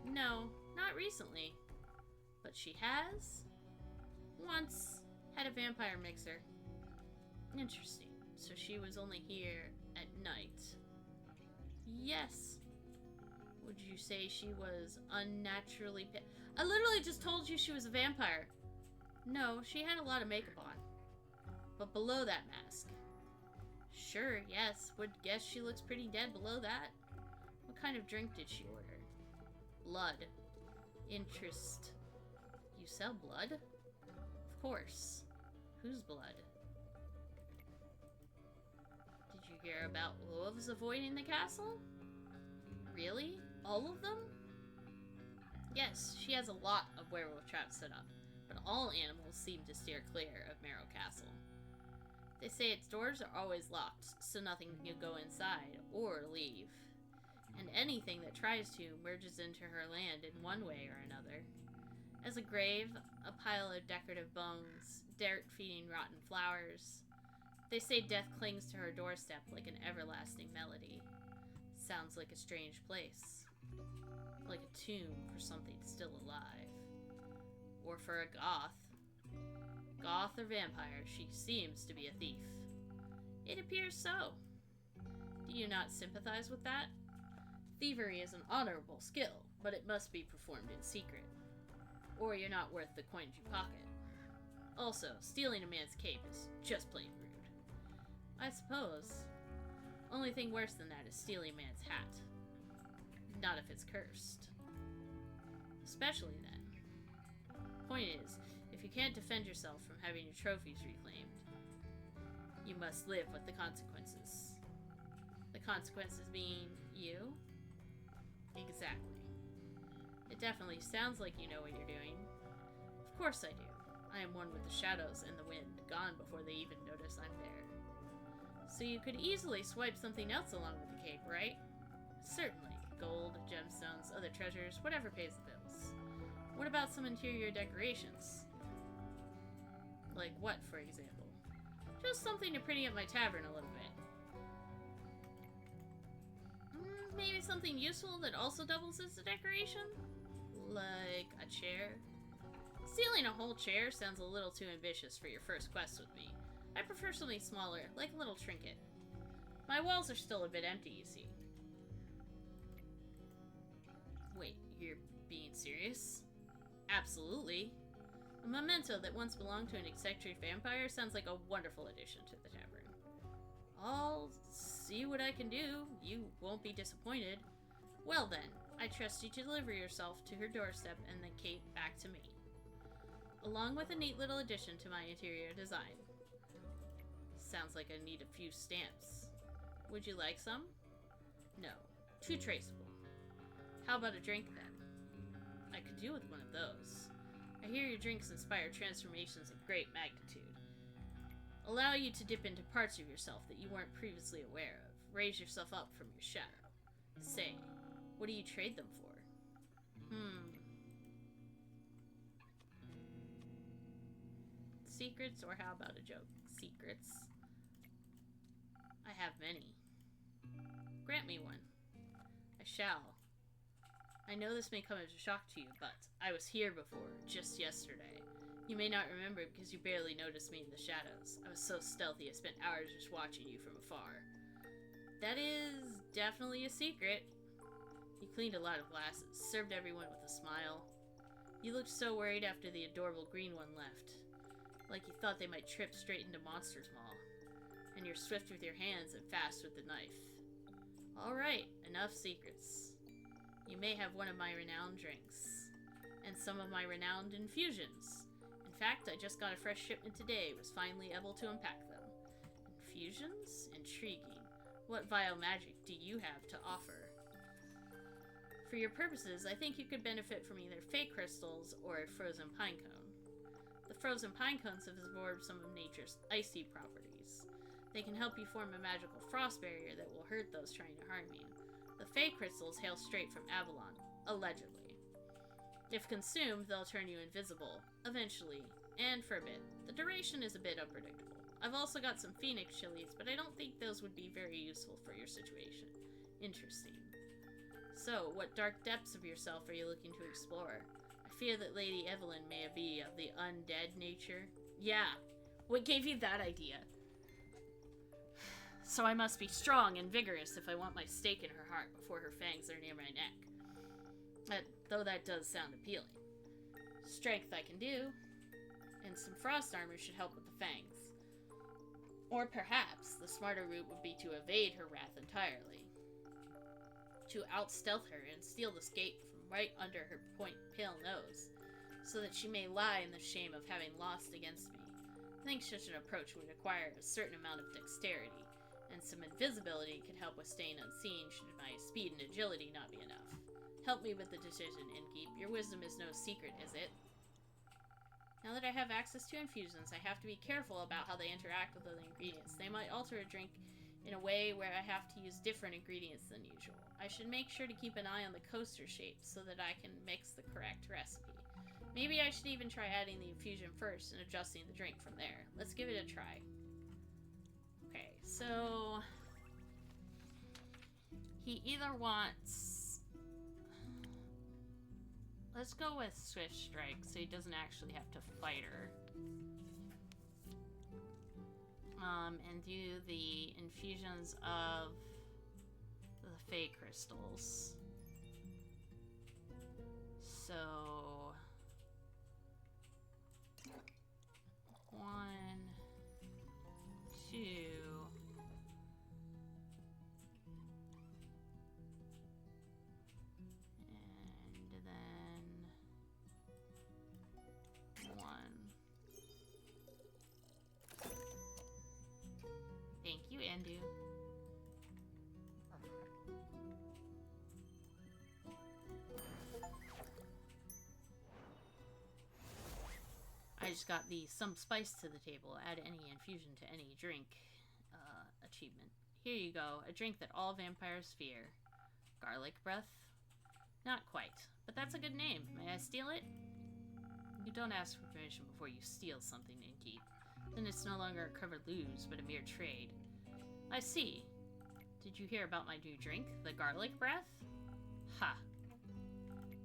No, not recently. But she has? Once had a vampire mixer. Interesting. So she was only here at night. Yes. Would you say she was unnaturally I literally just told you she was a vampire. No, she had a lot of makeup on. But below that mask. Sure, yes. Would guess she looks pretty dead below that. What kind of drink did she order? Blood. Interest. You sell blood? Of course. Whose blood? Did you hear about wolves avoiding the castle? Really? All of them? Yes, she has a lot of werewolf traps set up, but all animals seem to steer clear of Marrow Castle. They say its doors are always locked, so nothing can go inside or leave. And anything that tries to merges into her land in one way or another. As a grave, a pile of decorative bones, dirt feeding rotten flowers. They say death clings to her doorstep like an everlasting melody. Sounds like a strange place. Like a tomb for something still alive. Or for a goth. Goth or vampire, she seems to be a thief. It appears so. Do you not sympathize with that? Thievery is an honorable skill, but it must be performed in secret. Or you're not worth the coins you pocket. Also, stealing a man's cape is just plain rude. I suppose. Only thing worse than that is stealing a man's hat. Not if it's cursed. Especially then. Point is, if you can't defend yourself from having your trophies reclaimed, you must live with the consequences. The consequences being you? Exactly. It definitely sounds like you know what you're doing. Of course I do. I am one with the shadows and the wind, gone before they even notice I'm there. So you could easily swipe something else along with the cape, right? Certainly. Gold, gemstones, other treasures, whatever pays the bills. What about some interior decorations? Like what, for example? Just something to pretty up my tavern a little bit. Maybe something useful that also doubles as a decoration? Like a chair? Stealing a whole chair sounds a little too ambitious for your first quest with me. I prefer something smaller, like a little trinket. My walls are still a bit empty, you see. Wait, you're being serious? Absolutely. A memento that once belonged to an eccentric vampire sounds like a wonderful addition to the tavern. I'll see what I can do. You won't be disappointed. Well then, I trust you to deliver yourself to her doorstep and the cape back to me. Along with a neat little addition to my interior design. Sounds like I need a few stamps. Would you like some? No. Too traceable. How about a drink then? I could do with one of those. I hear your drinks inspire transformations of great magnitude. Allow you to dip into parts of yourself that you weren't previously aware of. Raise yourself up from your shadow. Say, what do you trade them for? Secrets, or how about a joke? Secrets. I have many. Grant me one. I shall. I know this may come as a shock to you, but I was here before, just yesterday. You may not remember because you barely noticed me in the shadows. I was so stealthy I spent hours just watching you from afar. That is definitely a secret. You cleaned a lot of glasses, served everyone with a smile. You looked so worried after the adorable green one left. Like you thought they might trip straight into Monster's Maw. And you're swift with your hands and fast with the knife. Alright, enough secrets. You may have one of my renowned drinks. And some of my renowned infusions. In fact, I just got a fresh shipment today, was finally able to unpack them. Infusions? Intriguing. What vile magic do you have to offer? For your purposes, I think you could benefit from either fake crystals or a frozen pine cone. The frozen pine cones have absorbed some of nature's icy properties. They can help you form a magical frost barrier that will hurt those trying to harm you. The Fey crystals hail straight from Avalon, allegedly. If consumed, they'll turn you invisible, eventually, and for a bit. The duration is a bit unpredictable. I've also got some phoenix chilies, but I don't think those would be very useful for your situation. Interesting. So, what dark depths of yourself are you looking to explore? I fear that Lady Evelyn may be of the undead nature. Yeah, what gave you that idea? So I must be strong and vigorous if I want my stake in her heart before her fangs are near my neck. Though that does sound appealing. Strength I can do, and some frost armor should help with the fangs. Or perhaps the smarter route would be to evade her wrath entirely. To out-stealth her and steal the scape from right under her pale nose, so that she may lie in the shame of having lost against me. I think such an approach would require a certain amount of dexterity, and some invisibility could help with staying unseen should my speed and agility not be enough. Help me with the decision, Innkeep. Your wisdom is no secret, is it? Now that I have access to infusions, I have to be careful about how they interact with other ingredients. They might alter a drink in a way where I have to use different ingredients than usual. I should make sure to keep an eye on the coaster shape so that I can mix the correct recipe. Maybe I should even try adding the infusion first and adjusting the drink from there. Let's give it a try. Okay, so he either wants... Let's go with Swift Strike so he doesn't actually have to fight her. And do the infusions of the Fey crystals. So 1, 2, and then 1. Thank you, Endu. I just got the some spice to the table, add any infusion to any drink achievement. Here you go, a drink that all vampires fear. Garlic breath? Not quite, but that's a good name. May I steal it? You don't ask for permission before you steal something, Innkeep. Then it's no longer a covered lose, but a mere trade. I see. Did you hear about my new drink, the garlic breath? Ha.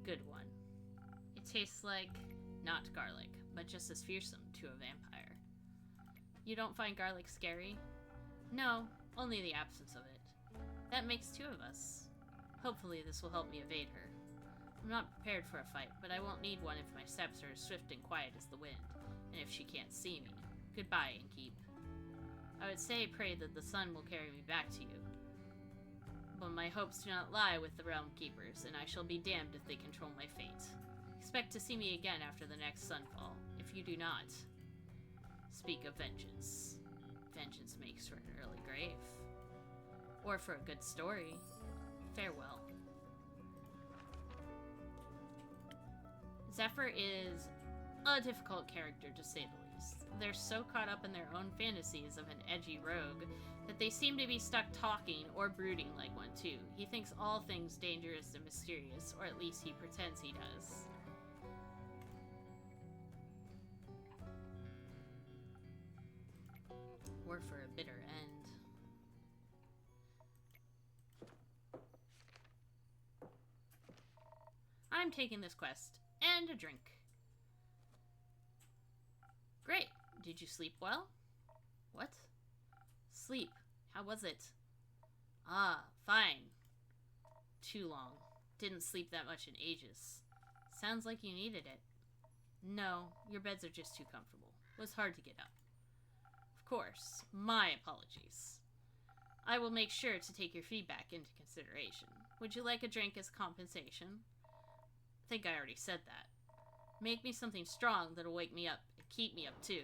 Good one. It tastes like not garlic, but just as fearsome to a vampire. You don't find garlic scary? No, only the absence of it. That makes 2 of us. Hopefully this will help me evade her. I'm not prepared for a fight, but I won't need one if my steps are as swift and quiet as the wind, and if she can't see me. Goodbye, Innkeep. I would say pray that the sun will carry me back to you. But my hopes do not lie with the Realm Keepers, and I shall be damned if they control my fate. Expect to see me again after the next sunfall. If you do not, speak of vengeance. Vengeance makes for an early grave. Or for a good story. Farewell. Zephyr is a difficult character, to say the least. They're so caught up in their own fantasies of an edgy rogue that they seem to be stuck talking or brooding like one too. He thinks all things dangerous and mysterious, or at least he pretends he does. Or for a bitter end. I'm taking this quest. And a drink. Great. Did you sleep well? What? Sleep. How was it? Ah, fine. Too long. Didn't sleep that much in ages. Sounds like you needed it. No, your beds are just too comfortable. It was hard to get up. Of course. My apologies. I will make sure to take your feedback into consideration. Would you like a drink as compensation? I think I already said that. Make me something strong that'll wake me up and keep me up too.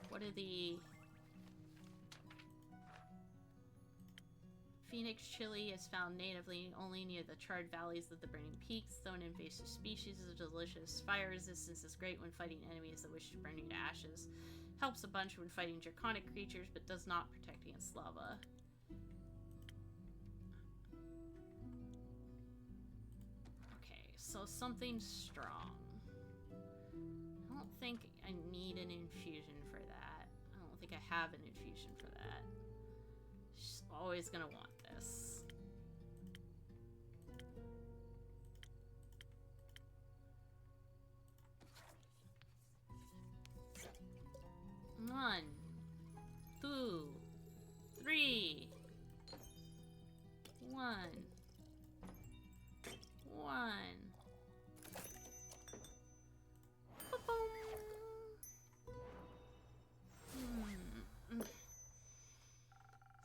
What are the... Phoenix chili is found natively only near the charred valleys of the burning peaks, though an invasive species is delicious. Fire resistance is great when fighting enemies that wish to burn you to ashes. Helps a bunch when fighting draconic creatures, but does not protect against lava. Okay, so something strong. I don't think I need an infusion for that. I don't think I have an infusion for that. She's always gonna want this. One, two, three. One.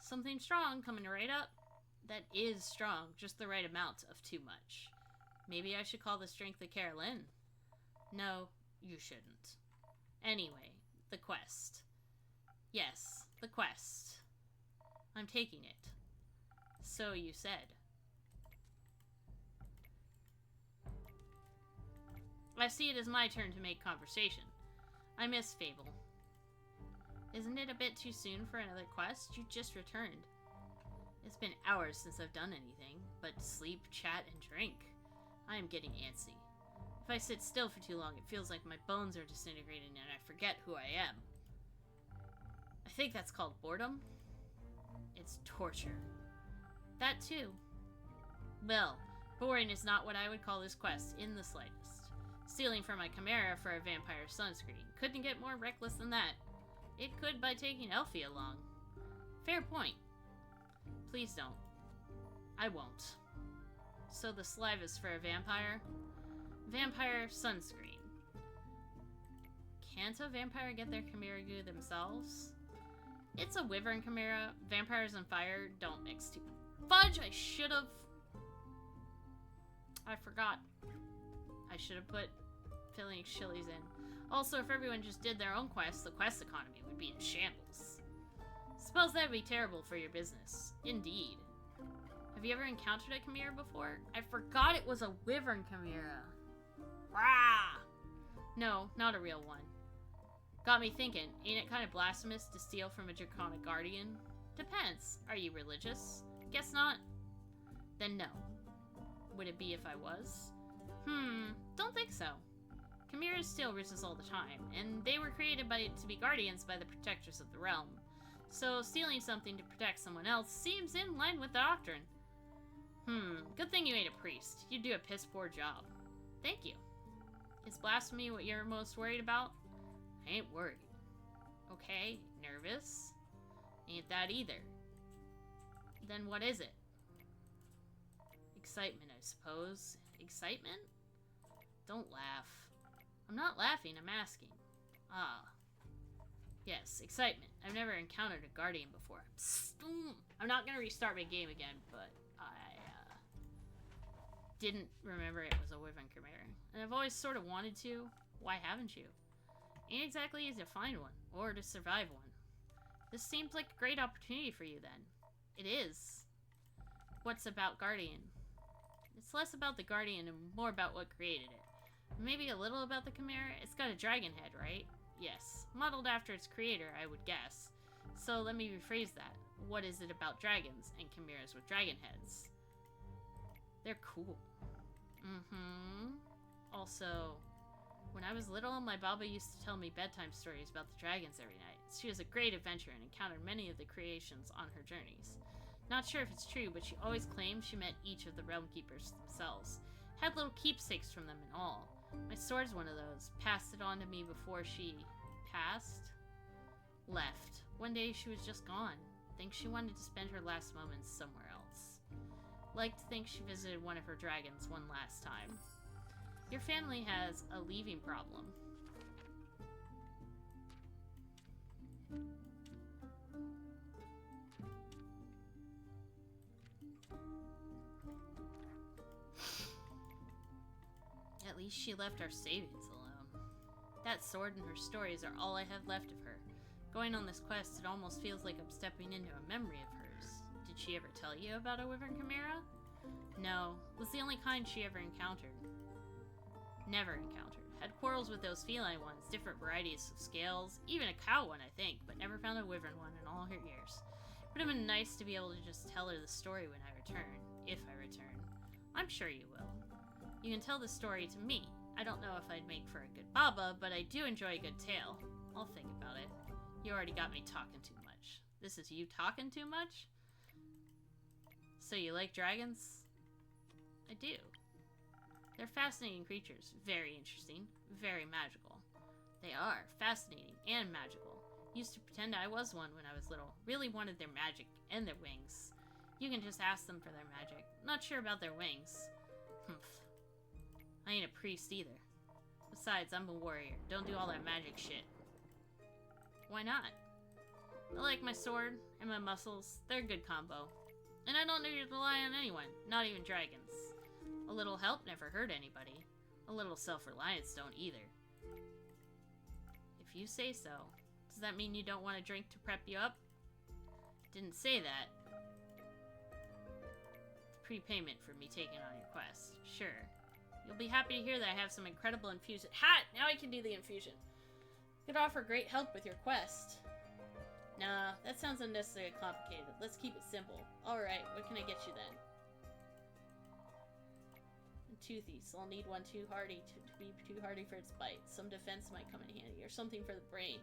Something strong coming right up. That is strong, just the right amount of too much. Maybe I should call the strength of Carolyn. No, you shouldn't. Anyway, the quest. Yes, the quest. I'm taking it. So you said. I see it as my turn to make conversation. I miss Fable. Isn't it a bit too soon for another quest? You just returned. It's been hours since I've done anything, but sleep, chat, and drink. I am getting antsy. If I sit still for too long, it feels like my bones are disintegrating and I forget who I am. I think that's called boredom. It's torture. That too. Well, boring is not what I would call this quest in the slightest. Stealing from my chimera for a vampire sunscreen. Couldn't get more reckless than that. It could by taking Elfie along. Fair point. Please don't. I won't. So the saliva is for a vampire? Vampire sunscreen. Can't a vampire get their chimera goo themselves? It's a wyvern chimera. Vampires and fire don't mix too. Fudge! I should've... I forgot. I should've put filling chilies in. Also, if everyone just did their own quests, the quest economy would be in shambles. Suppose that would be terrible for your business. Indeed. Have you ever encountered a chimera before? I forgot it was a wyvern chimera. Rah! No, not a real one. Got me thinking, ain't it kind of blasphemous to steal from a draconic guardian? Depends. Are you religious? Guess not. Then no. Would it be if I was? Don't think so. Chimeras steal riches all the time, and they were created to be guardians by the protectors of the realm. So stealing something to protect someone else seems in line with the doctrine. Good thing you ain't a priest. You'd do a piss poor job. Thank you. Is blasphemy what you're most worried about? I ain't worried. Okay, nervous? Ain't that either. Then what is it? Excitement, I suppose. Excitement? Don't laugh. I'm not laughing, I'm asking. Ah. Yes, excitement. I've never encountered a guardian before. I'm not gonna restart my game again, but I didn't remember it was a wyvern chimera. And I've always sort of wanted to. Why haven't you? Ain't exactly easy to find one, or to survive one. This seems like a great opportunity for you then. It is. What's about Guardian? It's less about the Guardian and more about what created it. Maybe a little about the chimera. It's got a dragon head, right? Yes. Modeled after its creator, I would guess. So let me rephrase that. What is it about dragons and chimeras with dragon heads? They're cool. Also, when I was little, my Baba used to tell me bedtime stories about the dragons every night. She was a great adventurer and encountered many of the creations on her journeys. Not sure if it's true, but she always claimed she met each of the realm keepers themselves. Had little keepsakes from them and all. My sword's one of those. Passed it on to me before she left. One day she was just gone. Think she wanted to spend her last moments somewhere else. Like to think she visited one of her dragons one last time. Your family has a leaving problem. At least she left our savings alone. That sword and her stories are all I have left of her. Going on this quest, it almost feels like I'm stepping into a memory of hers. Did she ever tell you about a wyvern chimera? No, it was the only kind she ever encountered. Never encountered. Had quarrels with those feline ones, different varieties of scales, even a cow one, I think, but never found a wyvern one in all her years. Would have been nice to be able to just tell her the story when I return, if I return. I'm sure you will. You can tell the story to me. I don't know if I'd make for a good baba, but I do enjoy a good tale. I'll think about it. You already got me talking too much. This is you talking too much? So you like dragons? I do. They're fascinating creatures. Very interesting. Very magical. They are fascinating and magical. Used to pretend I was one when I was little. Really wanted their magic and their wings. You can just ask them for their magic. Not sure about their wings. Humph. I ain't a priest either. Besides, I'm a warrior. Don't do all that magic shit. Why not? I like my sword and my muscles. They're a good combo. And I don't need to rely on anyone, not even dragons. A little help never hurt anybody. A little self-reliance don't either. If you say so. Does that mean you don't want a drink to prep you up? Didn't say that. It's prepayment for me taking on your quest. Sure. You'll be happy to hear that I have some incredible infusion. Ha! Now I can do the infusion. Could offer great help with your quest. Nah, that sounds unnecessarily complicated. Let's keep it simple. Alright, what can I get you then? Toothy, so I'll need one too hardy to be too hardy for its bite. Some defense might come in handy, or something for the brain.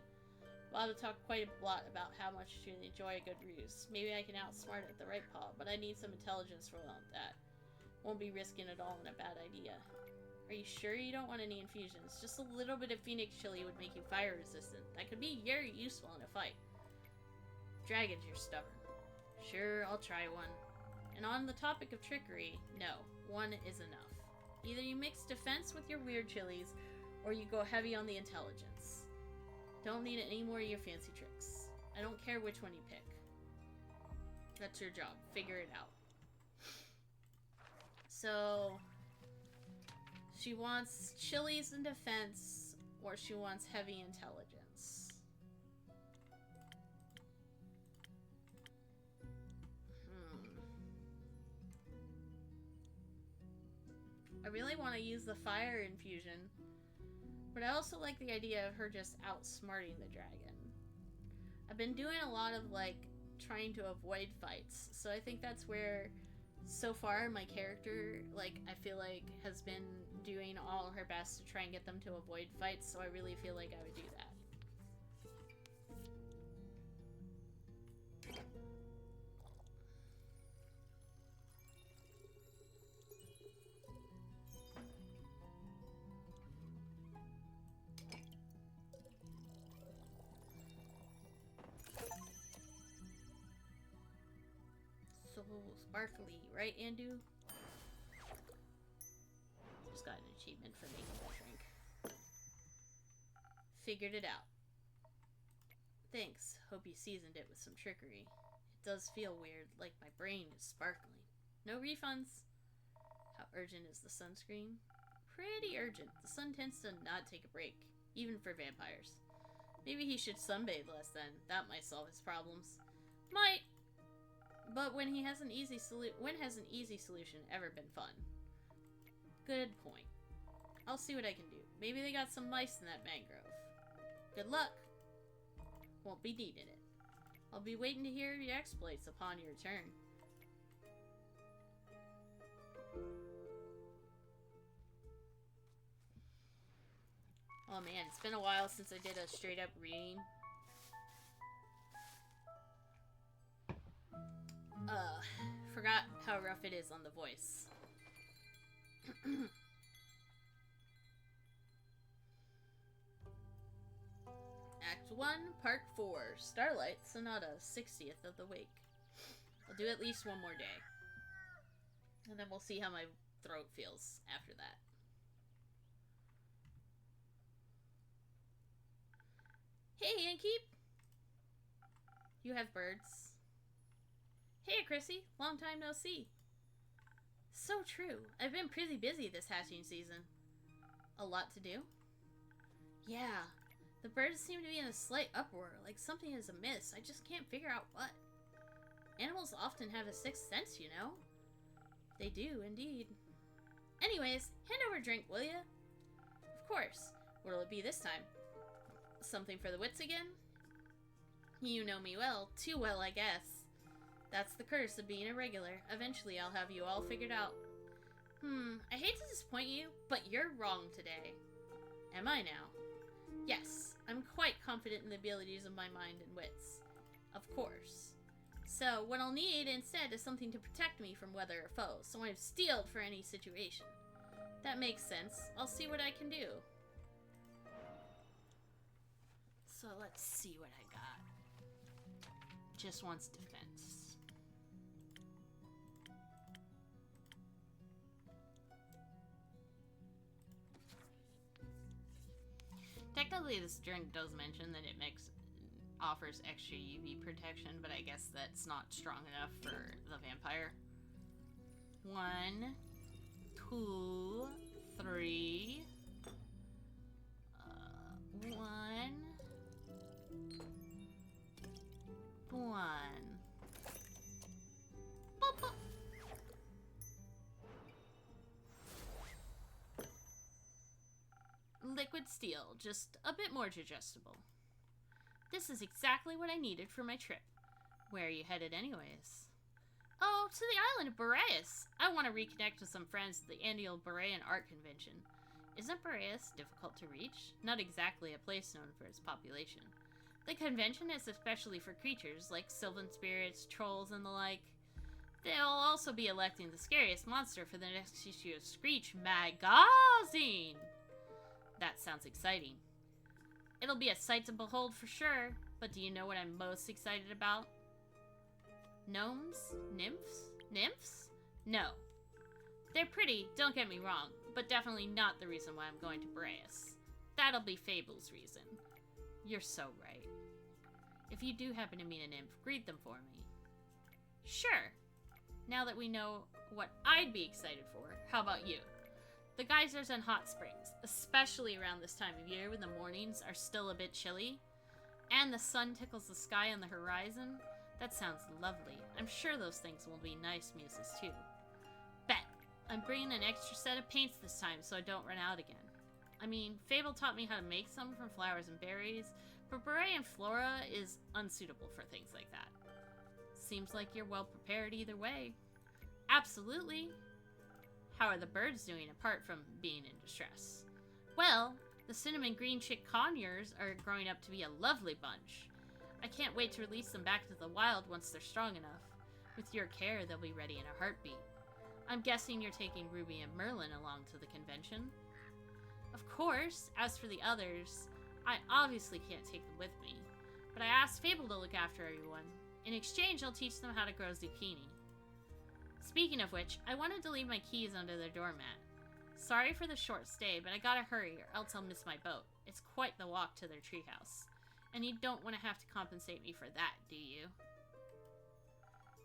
Bob will talk quite a lot about how much you enjoy a good ruse. Maybe I can outsmart it at the right paw, but I need some intelligence for all of that. Won't be risking it all in a bad idea. Are you sure you don't want any infusions? Just a little bit of phoenix chili would make you fire resistant. That could be very useful in a fight. Dragons, you're stubborn. Sure, I'll try one. And on the topic of trickery, no, one is enough. Either you mix defense with your weird chilies, or you go heavy on the intelligence. Don't need any more of your fancy tricks. I don't care which one you pick. That's your job. Figure it out. So, she wants chilies and defense, or she wants heavy intelligence. I really want to use the fire infusion, but I also like the idea of her just outsmarting the dragon. I've been doing a lot of, like, trying to avoid fights, so I think that's where, so far, my character, like, I feel like has been doing all her best to try and get them to avoid fights, so I really feel like I would do that. So sparkly, right, Andu? Just got an achievement for making that drink. Figured it out. Thanks. Hope you seasoned it with some trickery. It does feel weird, like my brain is sparkling. No refunds. How urgent is the sunscreen? Pretty urgent. The sun tends to not take a break, even for vampires. Maybe he should sunbathe less then. That might solve his problems. Might. But when has an easy solution ever been fun? Good point. I'll see what I can do. Maybe they got some mice in that mangrove. Good luck. Won't be needing it. I'll be waiting to hear your exploits upon your return. Oh man, it's been a while since I did a straight up reading. Forgot how rough it is on the voice. Act 1, Part 4, Starlight Sonata, 60th of the Wake. I'll do at least one more day. And then we'll see how my throat feels after that. Hey, Innkeep! You have birds. Hey, Chrissy. Long time no see. So true. I've been pretty busy this hatching season. A lot to do? Yeah. The birds seem to be in a slight uproar, like something is amiss. I just can't figure out what. Animals often have a sixth sense, you know? They do, indeed. Anyways, hand over a drink, will ya? Of course. What'll it be this time? Something for the wits again? You know me well. Too well, I guess. That's the curse of being a regular. Eventually, I'll have you all figured out. I hate to disappoint you, but you're wrong today. Am I now? Yes, I'm quite confident in the abilities of my mind and wits. Of course. So, what I'll need instead is something to protect me from weather or foes, so I'm steeled for any situation. That makes sense. I'll see what I can do. So, let's see what I got. Just wants defense. Technically, this drink does mention that it offers extra UV protection, but I guess that's not strong enough for the vampire. 1, 2, 3. 1. 1. Boop, boop. Liquid steel, just a bit more digestible. This is exactly what I needed for my trip. Where are you headed anyways? Oh, to the island of Boreas. I want to reconnect with some friends at the annual Borean Art Convention. Isn't Boreas difficult to reach? Not exactly a place known for its population. The convention is especially for creatures like sylvan spirits, trolls, and the like. They'll also be electing the scariest monster for the next issue of Screech Magazine. That sounds exciting. It'll be a sight to behold for sure, but do you know what I'm most excited about? Gnomes? Nymphs? Nymphs? No. They're pretty, don't get me wrong, but definitely not the reason why I'm going to Boreas. That'll be Fable's reason. You're so right. If you do happen to meet a nymph, greet them for me. Sure. Now that we know what I'd be excited for, how about you? The geysers and hot springs, especially around this time of year when the mornings are still a bit chilly, and the sun tickles the sky on the horizon, that sounds lovely. I'm sure those things will be nice muses too. Bet. I'm bringing an extra set of paints this time so I don't run out again. I mean, Fable taught me how to make some from flowers and berries, but Borean flora is unsuitable for things like that. Seems like you're well prepared either way. Absolutely. How are the birds doing apart from being in distress? Well, the cinnamon green chick conures are growing up to be a lovely bunch. I can't wait to release them back to the wild once they're strong enough. With your care, they'll be ready in a heartbeat. I'm guessing you're taking Ruby and Merlin along to the convention? Of course. As for the others, I obviously can't take them with me, but I asked Fable to look after everyone. In exchange, I'll teach them how to grow zucchini. Speaking of which, I wanted to leave my keys under their doormat. Sorry for the short stay, but I gotta hurry or else I'll miss my boat. It's quite the walk to their treehouse. And you don't want to have to compensate me for that, do you?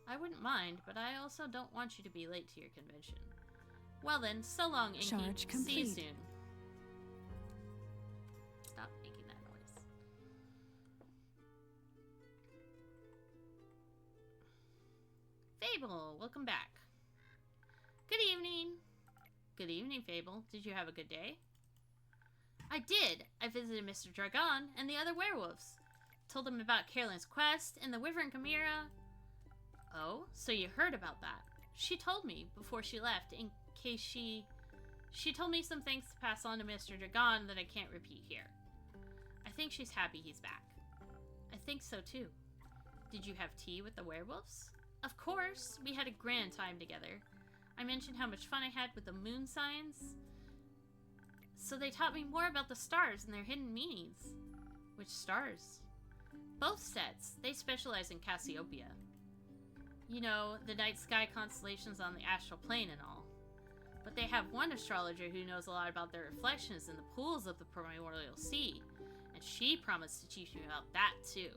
I wouldn't mind, but I also don't want you to be late to your convention. Well then, so long, Inky. Charge complete. See you soon. Stop making that noise. Fable, welcome back. Good evening. Good evening, Fable. Did you have a good day? I did. I visited Mr. Dragon and the other werewolves. Told them about Carolyn's quest and the Wyvern Chimera. Oh, so you heard about that. She told me before she left in case she told me some things to pass on to Mr. Dragon that I can't repeat here. I think she's happy he's back. I think so too. Did you have tea with the werewolves? Of course. We had a grand time together. I mentioned how much fun I had with the moon signs. So they taught me more about the stars and their hidden meanings. Which stars? Both sets. They specialize in Cassiopeia. You know, the night sky constellations on the astral plane and all. But they have one astrologer who knows a lot about their reflections in the pools of the primordial sea. And she promised to teach me about that too.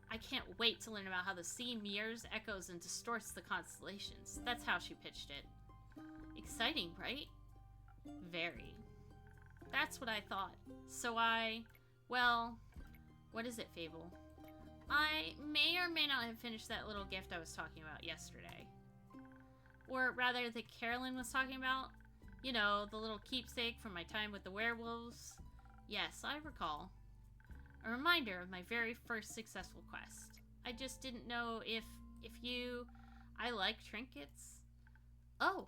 I can't wait to learn about how the sea mirrors, echoes, and distorts the constellations. That's how she pitched it. Exciting, right? Very. That's what I thought. So well, what is it, Fable? I may or may not have finished that little gift I was talking about yesterday. Or rather, that Carolyn was talking about. You know, the little keepsake from my time with the werewolves. Yes, I recall. A reminder of my very first successful quest. I just didn't know if you... I like trinkets. Oh,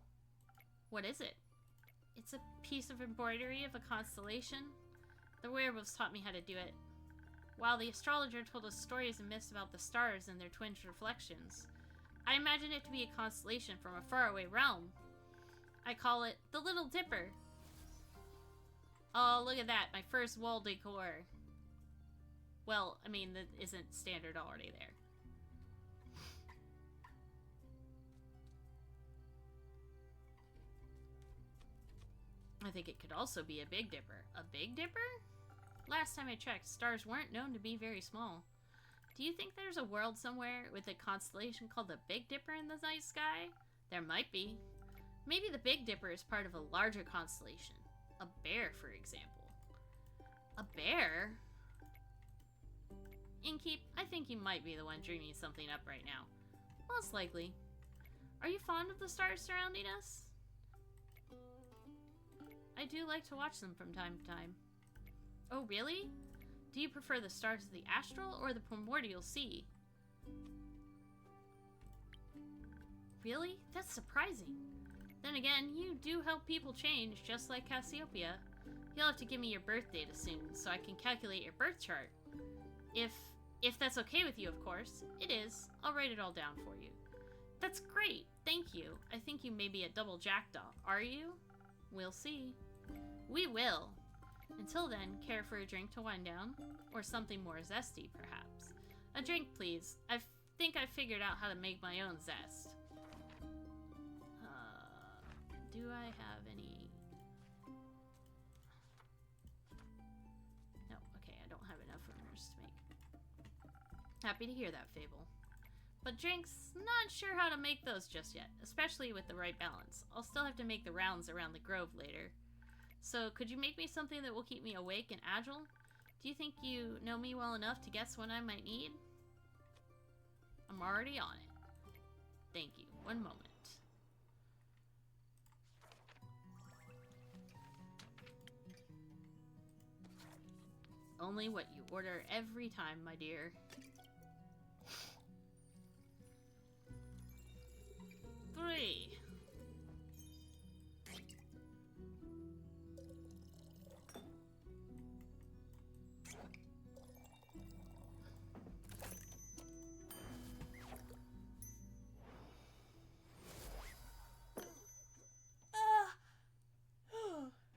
what is it? It's a piece of embroidery of a constellation. The werewolves taught me how to do it. While the astrologer told us stories and myths about the stars and their twin reflections, I imagine it to be a constellation from a faraway realm. I call it the Little Dipper. Oh, look at that, my first wall decor. Well, I mean, that isn't standard already there. I think it could also be a Big Dipper. A Big Dipper? Last time I checked, stars weren't known to be very small. Do you think there's a world somewhere with a constellation called the Big Dipper in the night sky? There might be. Maybe the Big Dipper is part of a larger constellation. A bear, for example. A bear? Innkeep, I think you might be the one dreaming something up right now. Most likely. Are you fond of the stars surrounding us? I do like to watch them from time to time. Oh, really? Do you prefer the stars of the astral or the primordial sea? Really? That's surprising. Then again, you do help people change, just like Cassiopeia. You'll have to give me your birth data soon, so I can calculate your birth chart. If that's okay with you, of course. It is. I'll write it all down for you. That's great. Thank you. I think you may be a double jackdaw. Are you? We'll see. We will. Until then, care for a drink to wind down? Or something more zesty, perhaps? A drink, please. I think I figured out how to make my own zest. Do I have any... No, okay, I don't have enough rumors to make. Happy to hear that, Fable. But drinks, not sure how to make those just yet, especially with the right balance. I'll still have to make the rounds around the grove later. So, could you make me something that will keep me awake and agile? Do you think you know me well enough to guess what I might need? I'm already on it. Thank you. One moment. Only what you order every time, my dear. 3.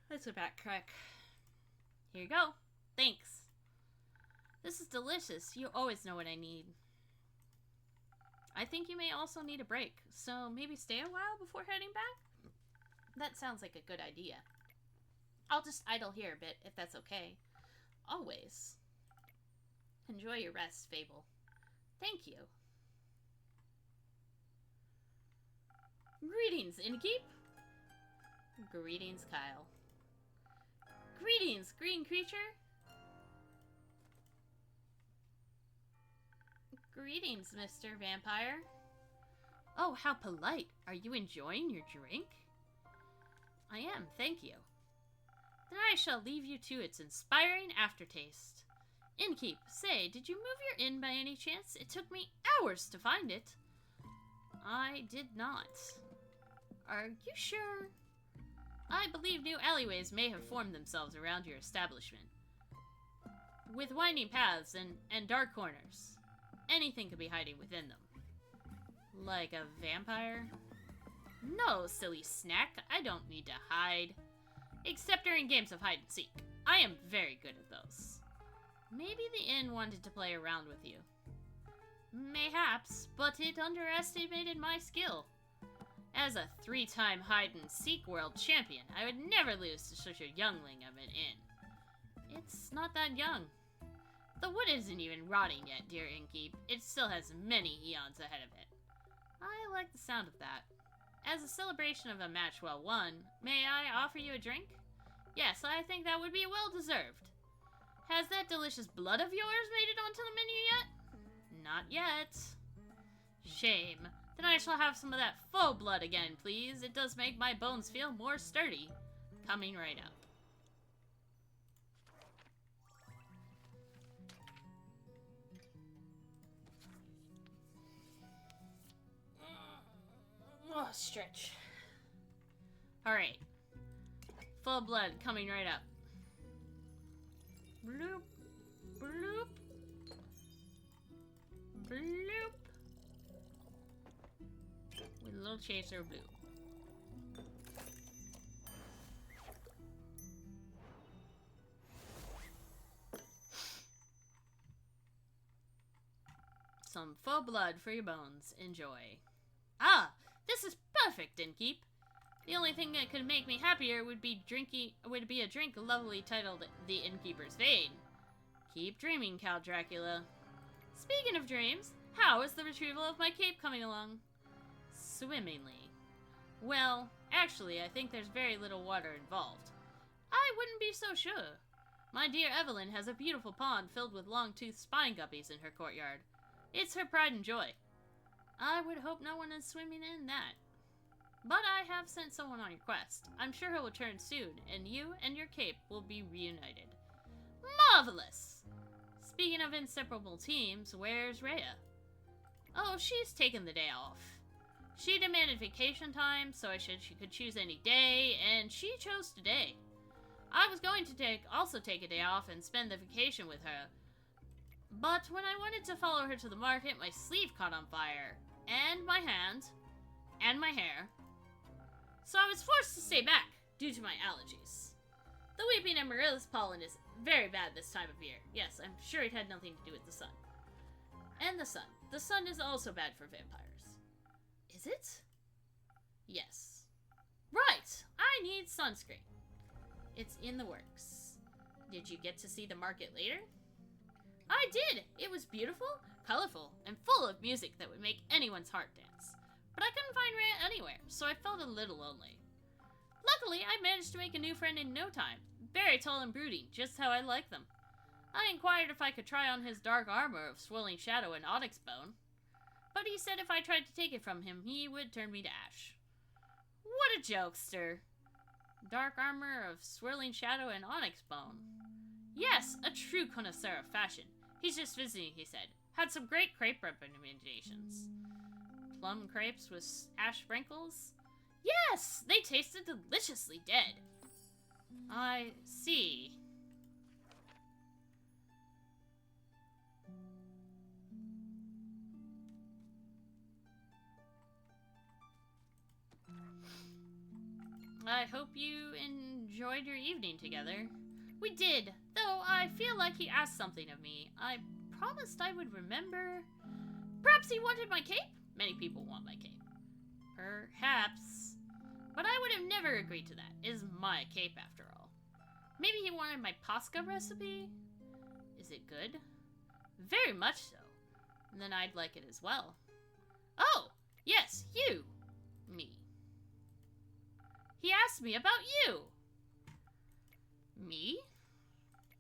That's a back crack. Here you go. Thanks. This is delicious. You always know what I need. I think you may also need a break, so maybe stay a while before heading back? That sounds like a good idea. I'll just idle here a bit, if that's okay. Always. Enjoy your rest, Fable. Thank you. Greetings, Innkeep. Greetings, Kyle. Greetings, green creature. Greetings, Mr. Vampire. Oh, how polite. Are you enjoying your drink? I am, thank you. Then I shall leave you to its inspiring aftertaste. Innkeep, say, did you move your inn by any chance? It took me hours to find it. I did not. Are you sure? I believe new alleyways may have formed themselves around your establishment. With winding paths and dark corners. Anything could be hiding within them. Like a vampire? No, silly snack. I don't need to hide. Except during games of hide and seek. I am very good at those. Maybe the inn wanted to play around with you. Mayhaps, but it underestimated my skill. As a 3-time hide-and-seek world champion, I would never lose to such a youngling of an inn. It's not that young. The wood isn't even rotting yet, dear Innkeep. It still has many eons ahead of it. I like the sound of that. As a celebration of a match well won, may I offer you a drink? Yes, I think that would be well-deserved. Has that delicious blood of yours made it onto the menu yet? Not yet. Shame. Then I shall have some of that faux blood again, please. It does make my bones feel more sturdy. Coming right up. Oh, stretch. Alright. Full blood coming right up. Bloop. Bloop. Bloop. With a little chaser blue. Some faux blood for your bones. Enjoy. Ah! This is perfect, Innkeep. The only thing that could make me happier would be a drink lovely titled The Innkeeper's Vein. Keep dreaming, Count Dracula. Speaking of dreams, how is the retrieval of my cape coming along? Swimmingly. Well, actually, I think there's very little water involved. I wouldn't be so sure. My dear Evelyn has a beautiful pond filled with long-toothed spine guppies in her courtyard. It's her pride and joy. I would hope no one is swimming in that. But I have sent someone on your quest. I'm sure he'll return soon, and you and your cape will be reunited. Marvelous! Speaking of inseparable teams, where's Rhea? Oh, she's taken the day off. She demanded vacation time, so I said she could choose any day, and she chose today. I was going to also take a day off and spend the vacation with her. But when I wanted to follow her to the market, my sleeve caught on fire. And my hand. And my hair. So I was forced to stay back, due to my allergies. The weeping amaryllis pollen is very bad this time of year. Yes, I'm sure it had nothing to do with the sun. And the sun. The sun is also bad for vampires. Is it? Yes. Right! I need sunscreen. It's in the works. Did you get to see the market later? I did! It was beautiful, colorful, and full of music that would make anyone's heart dance. But I couldn't find Rhea anywhere, so I felt a little lonely. Luckily, I managed to make a new friend in no time. Very tall and brooding, just how I like them. I inquired if I could try on his dark armor of swirling shadow and onyx bone. But he said if I tried to take it from him, he would turn me to ash. What a jokester! Dark armor of swirling shadow and onyx bone. Yes, a true connoisseur of fashion. He's just visiting, he said. Had some great crepe recommendations. Plum crepes with ash sprinkles? Yes! They tasted deliciously dead. I see. I hope you enjoyed your evening together. We did, though I feel like he asked something of me. I promised I would remember. Perhaps he wanted my cape? Many people want my cape. Perhaps. But I would have never agreed to that. It is my cape, after all. Maybe he wanted my Posca recipe? Is it good? Very much so. Then I'd like it as well. Oh, yes, you. Me. He asked me about you. Me?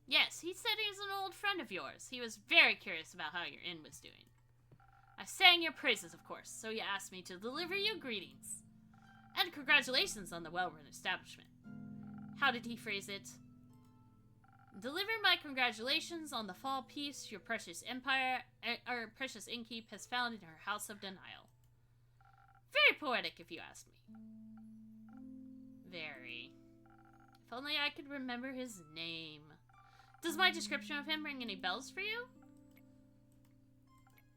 Yes, he said he's an old friend of yours. He was very curious about how your inn was doing. I sang your praises, of course, so he asked me to deliver you greetings. And congratulations on the well-run establishment. How did he phrase it? Deliver my congratulations on the fall peace your precious precious innkeep has found in her house of denial. Very poetic, if you ask me. Very. If only I could remember his name. Does my description of him ring any bells for you?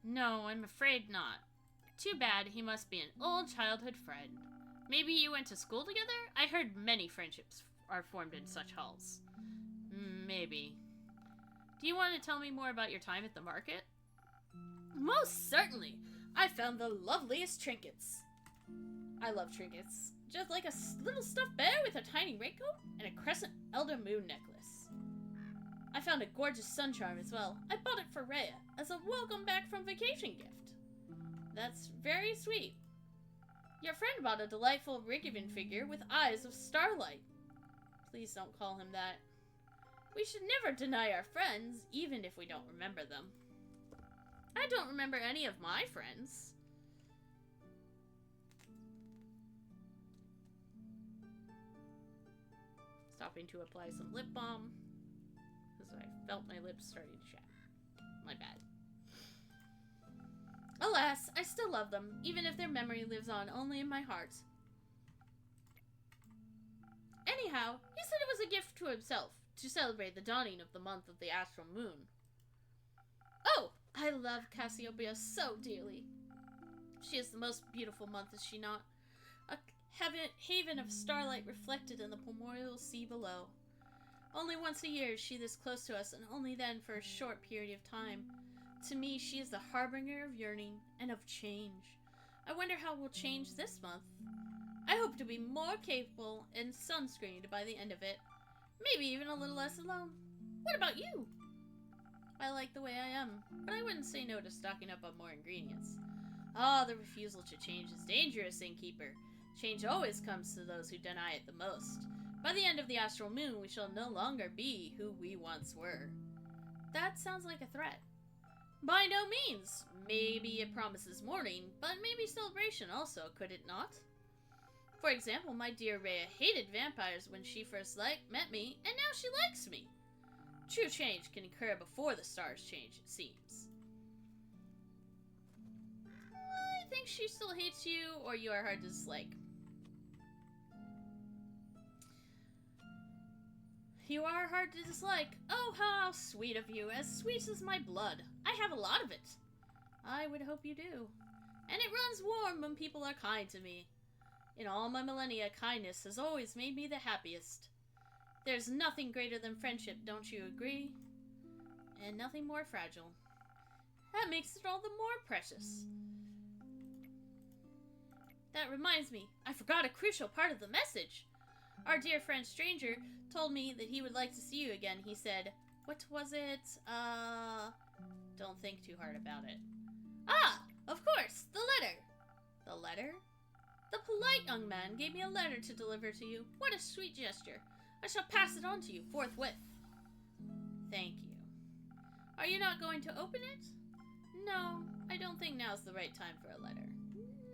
No, I'm afraid not. Too bad, he must be an old childhood friend. Maybe you went to school together? I heard many friendships are formed in such halls. Maybe. Do you want to tell me more about your time at the market? Most certainly! I found the loveliest trinkets. I love trinkets. Just like a little stuffed bear with a tiny raincoat and a crescent elder moon necklace. I found a gorgeous sun charm as well. I bought it for Rhea as a welcome back from vacation gift. That's very sweet. Your friend bought a delightful Rigging figure with eyes of starlight. Please don't call him that. We should never deny our friends, even if we don't remember them. I don't remember any of my friends. stopping to apply some lip balm. Because I felt my lips starting to chatter. My bad. Alas, I still love them, even if their memory lives on only in my heart. Anyhow, he said it was a gift to himself, to celebrate the dawning of the month of the astral moon. Oh, I love Cassiopeia so dearly. She is the most beautiful month, is she not? A haven of starlight reflected in the primordial sea below. Only once a year is she this close to us, and only then for a short period of time. To me, she is the harbinger of yearning and of change. I wonder how we'll change this month. I hope to be more capable and sunscreened by the end of it. Maybe even a little less alone. What about you? I like the way I am, but I wouldn't say no to stocking up on more ingredients. Ah, the refusal to change is dangerous, innkeeper. Change always comes to those who deny it the most. By the end of the astral moon, we shall no longer be who we once were. That sounds like a threat. By no means. Maybe it promises mourning, but maybe celebration also, could it not? For example, my dear Rhea hated vampires when she first met me, and now she likes me. True change can occur before the stars change, it seems. I think she still hates you, or you are hard to dislike. You are hard to dislike. Oh, how sweet of you. As sweet as my blood. I have a lot of it. I would hope you do. And it runs warm when people are kind to me. In all my millennia, kindness has always made me the happiest. There's nothing greater than friendship, don't you agree? And nothing more fragile. That makes it all the more precious. That reminds me, I forgot a crucial part of the message. Our dear friend Stranger told me that he would like to see you again. He said, what was it? Don't think too hard about it. Ah, of course, the letter. The letter? The polite young man gave me a letter to deliver to you. What a sweet gesture. I shall pass it on to you forthwith. Thank you. Are you not going to open it? No, I don't think now's the right time for a letter.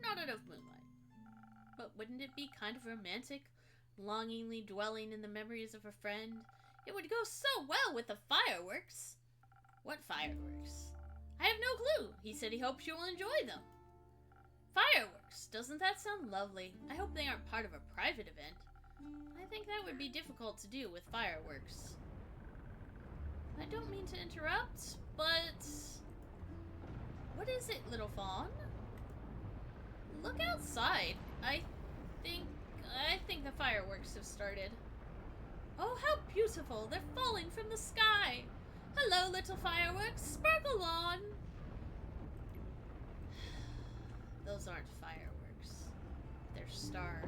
Not out of moonlight. But wouldn't it be kind of romantic, longingly dwelling in the memories of a friend? It would go so well with the fireworks. What fireworks? I have no clue. He said he hopes you will enjoy them. Fireworks! Doesn't that sound lovely? I hope they aren't part of a private event. I think that would be difficult to do with fireworks. I don't mean to interrupt, but... What is it, little fawn? Look outside. I think the fireworks have started. Oh, how beautiful! They're falling from the sky! Hello, little fireworks! Sparkle on! Those aren't fireworks. They're stars.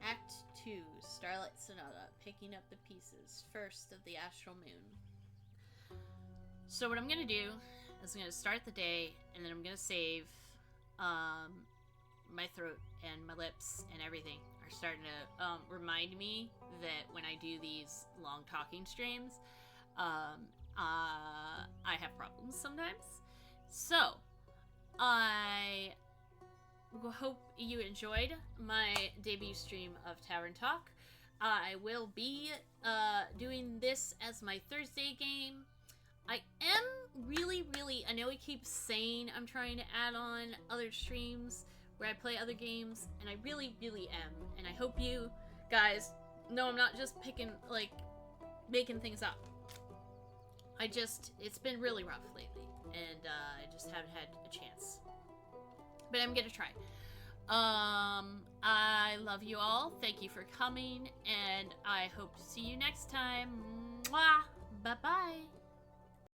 Act 2, Starlight Sonata, picking up the pieces, first of the astral moon. So what I'm going to do is I'm going to start the day, and then I'm going to save. My throat and my lips and everything are starting to remind me that when I do these long talking streams, I have problems sometimes. So, I hope you enjoyed my debut stream of Tavern Talk. I will be doing this as my Thursday game. I am really, I know we keep saying I'm trying to add on other streams where I play other games, and I really am. And I hope you guys know I'm not just picking, like, making things up. It's been really rough lately, and I just haven't had a chance. But I'm gonna try. I love you all. Thank you for coming, and I hope to see you next time. Mwah! Bye-bye.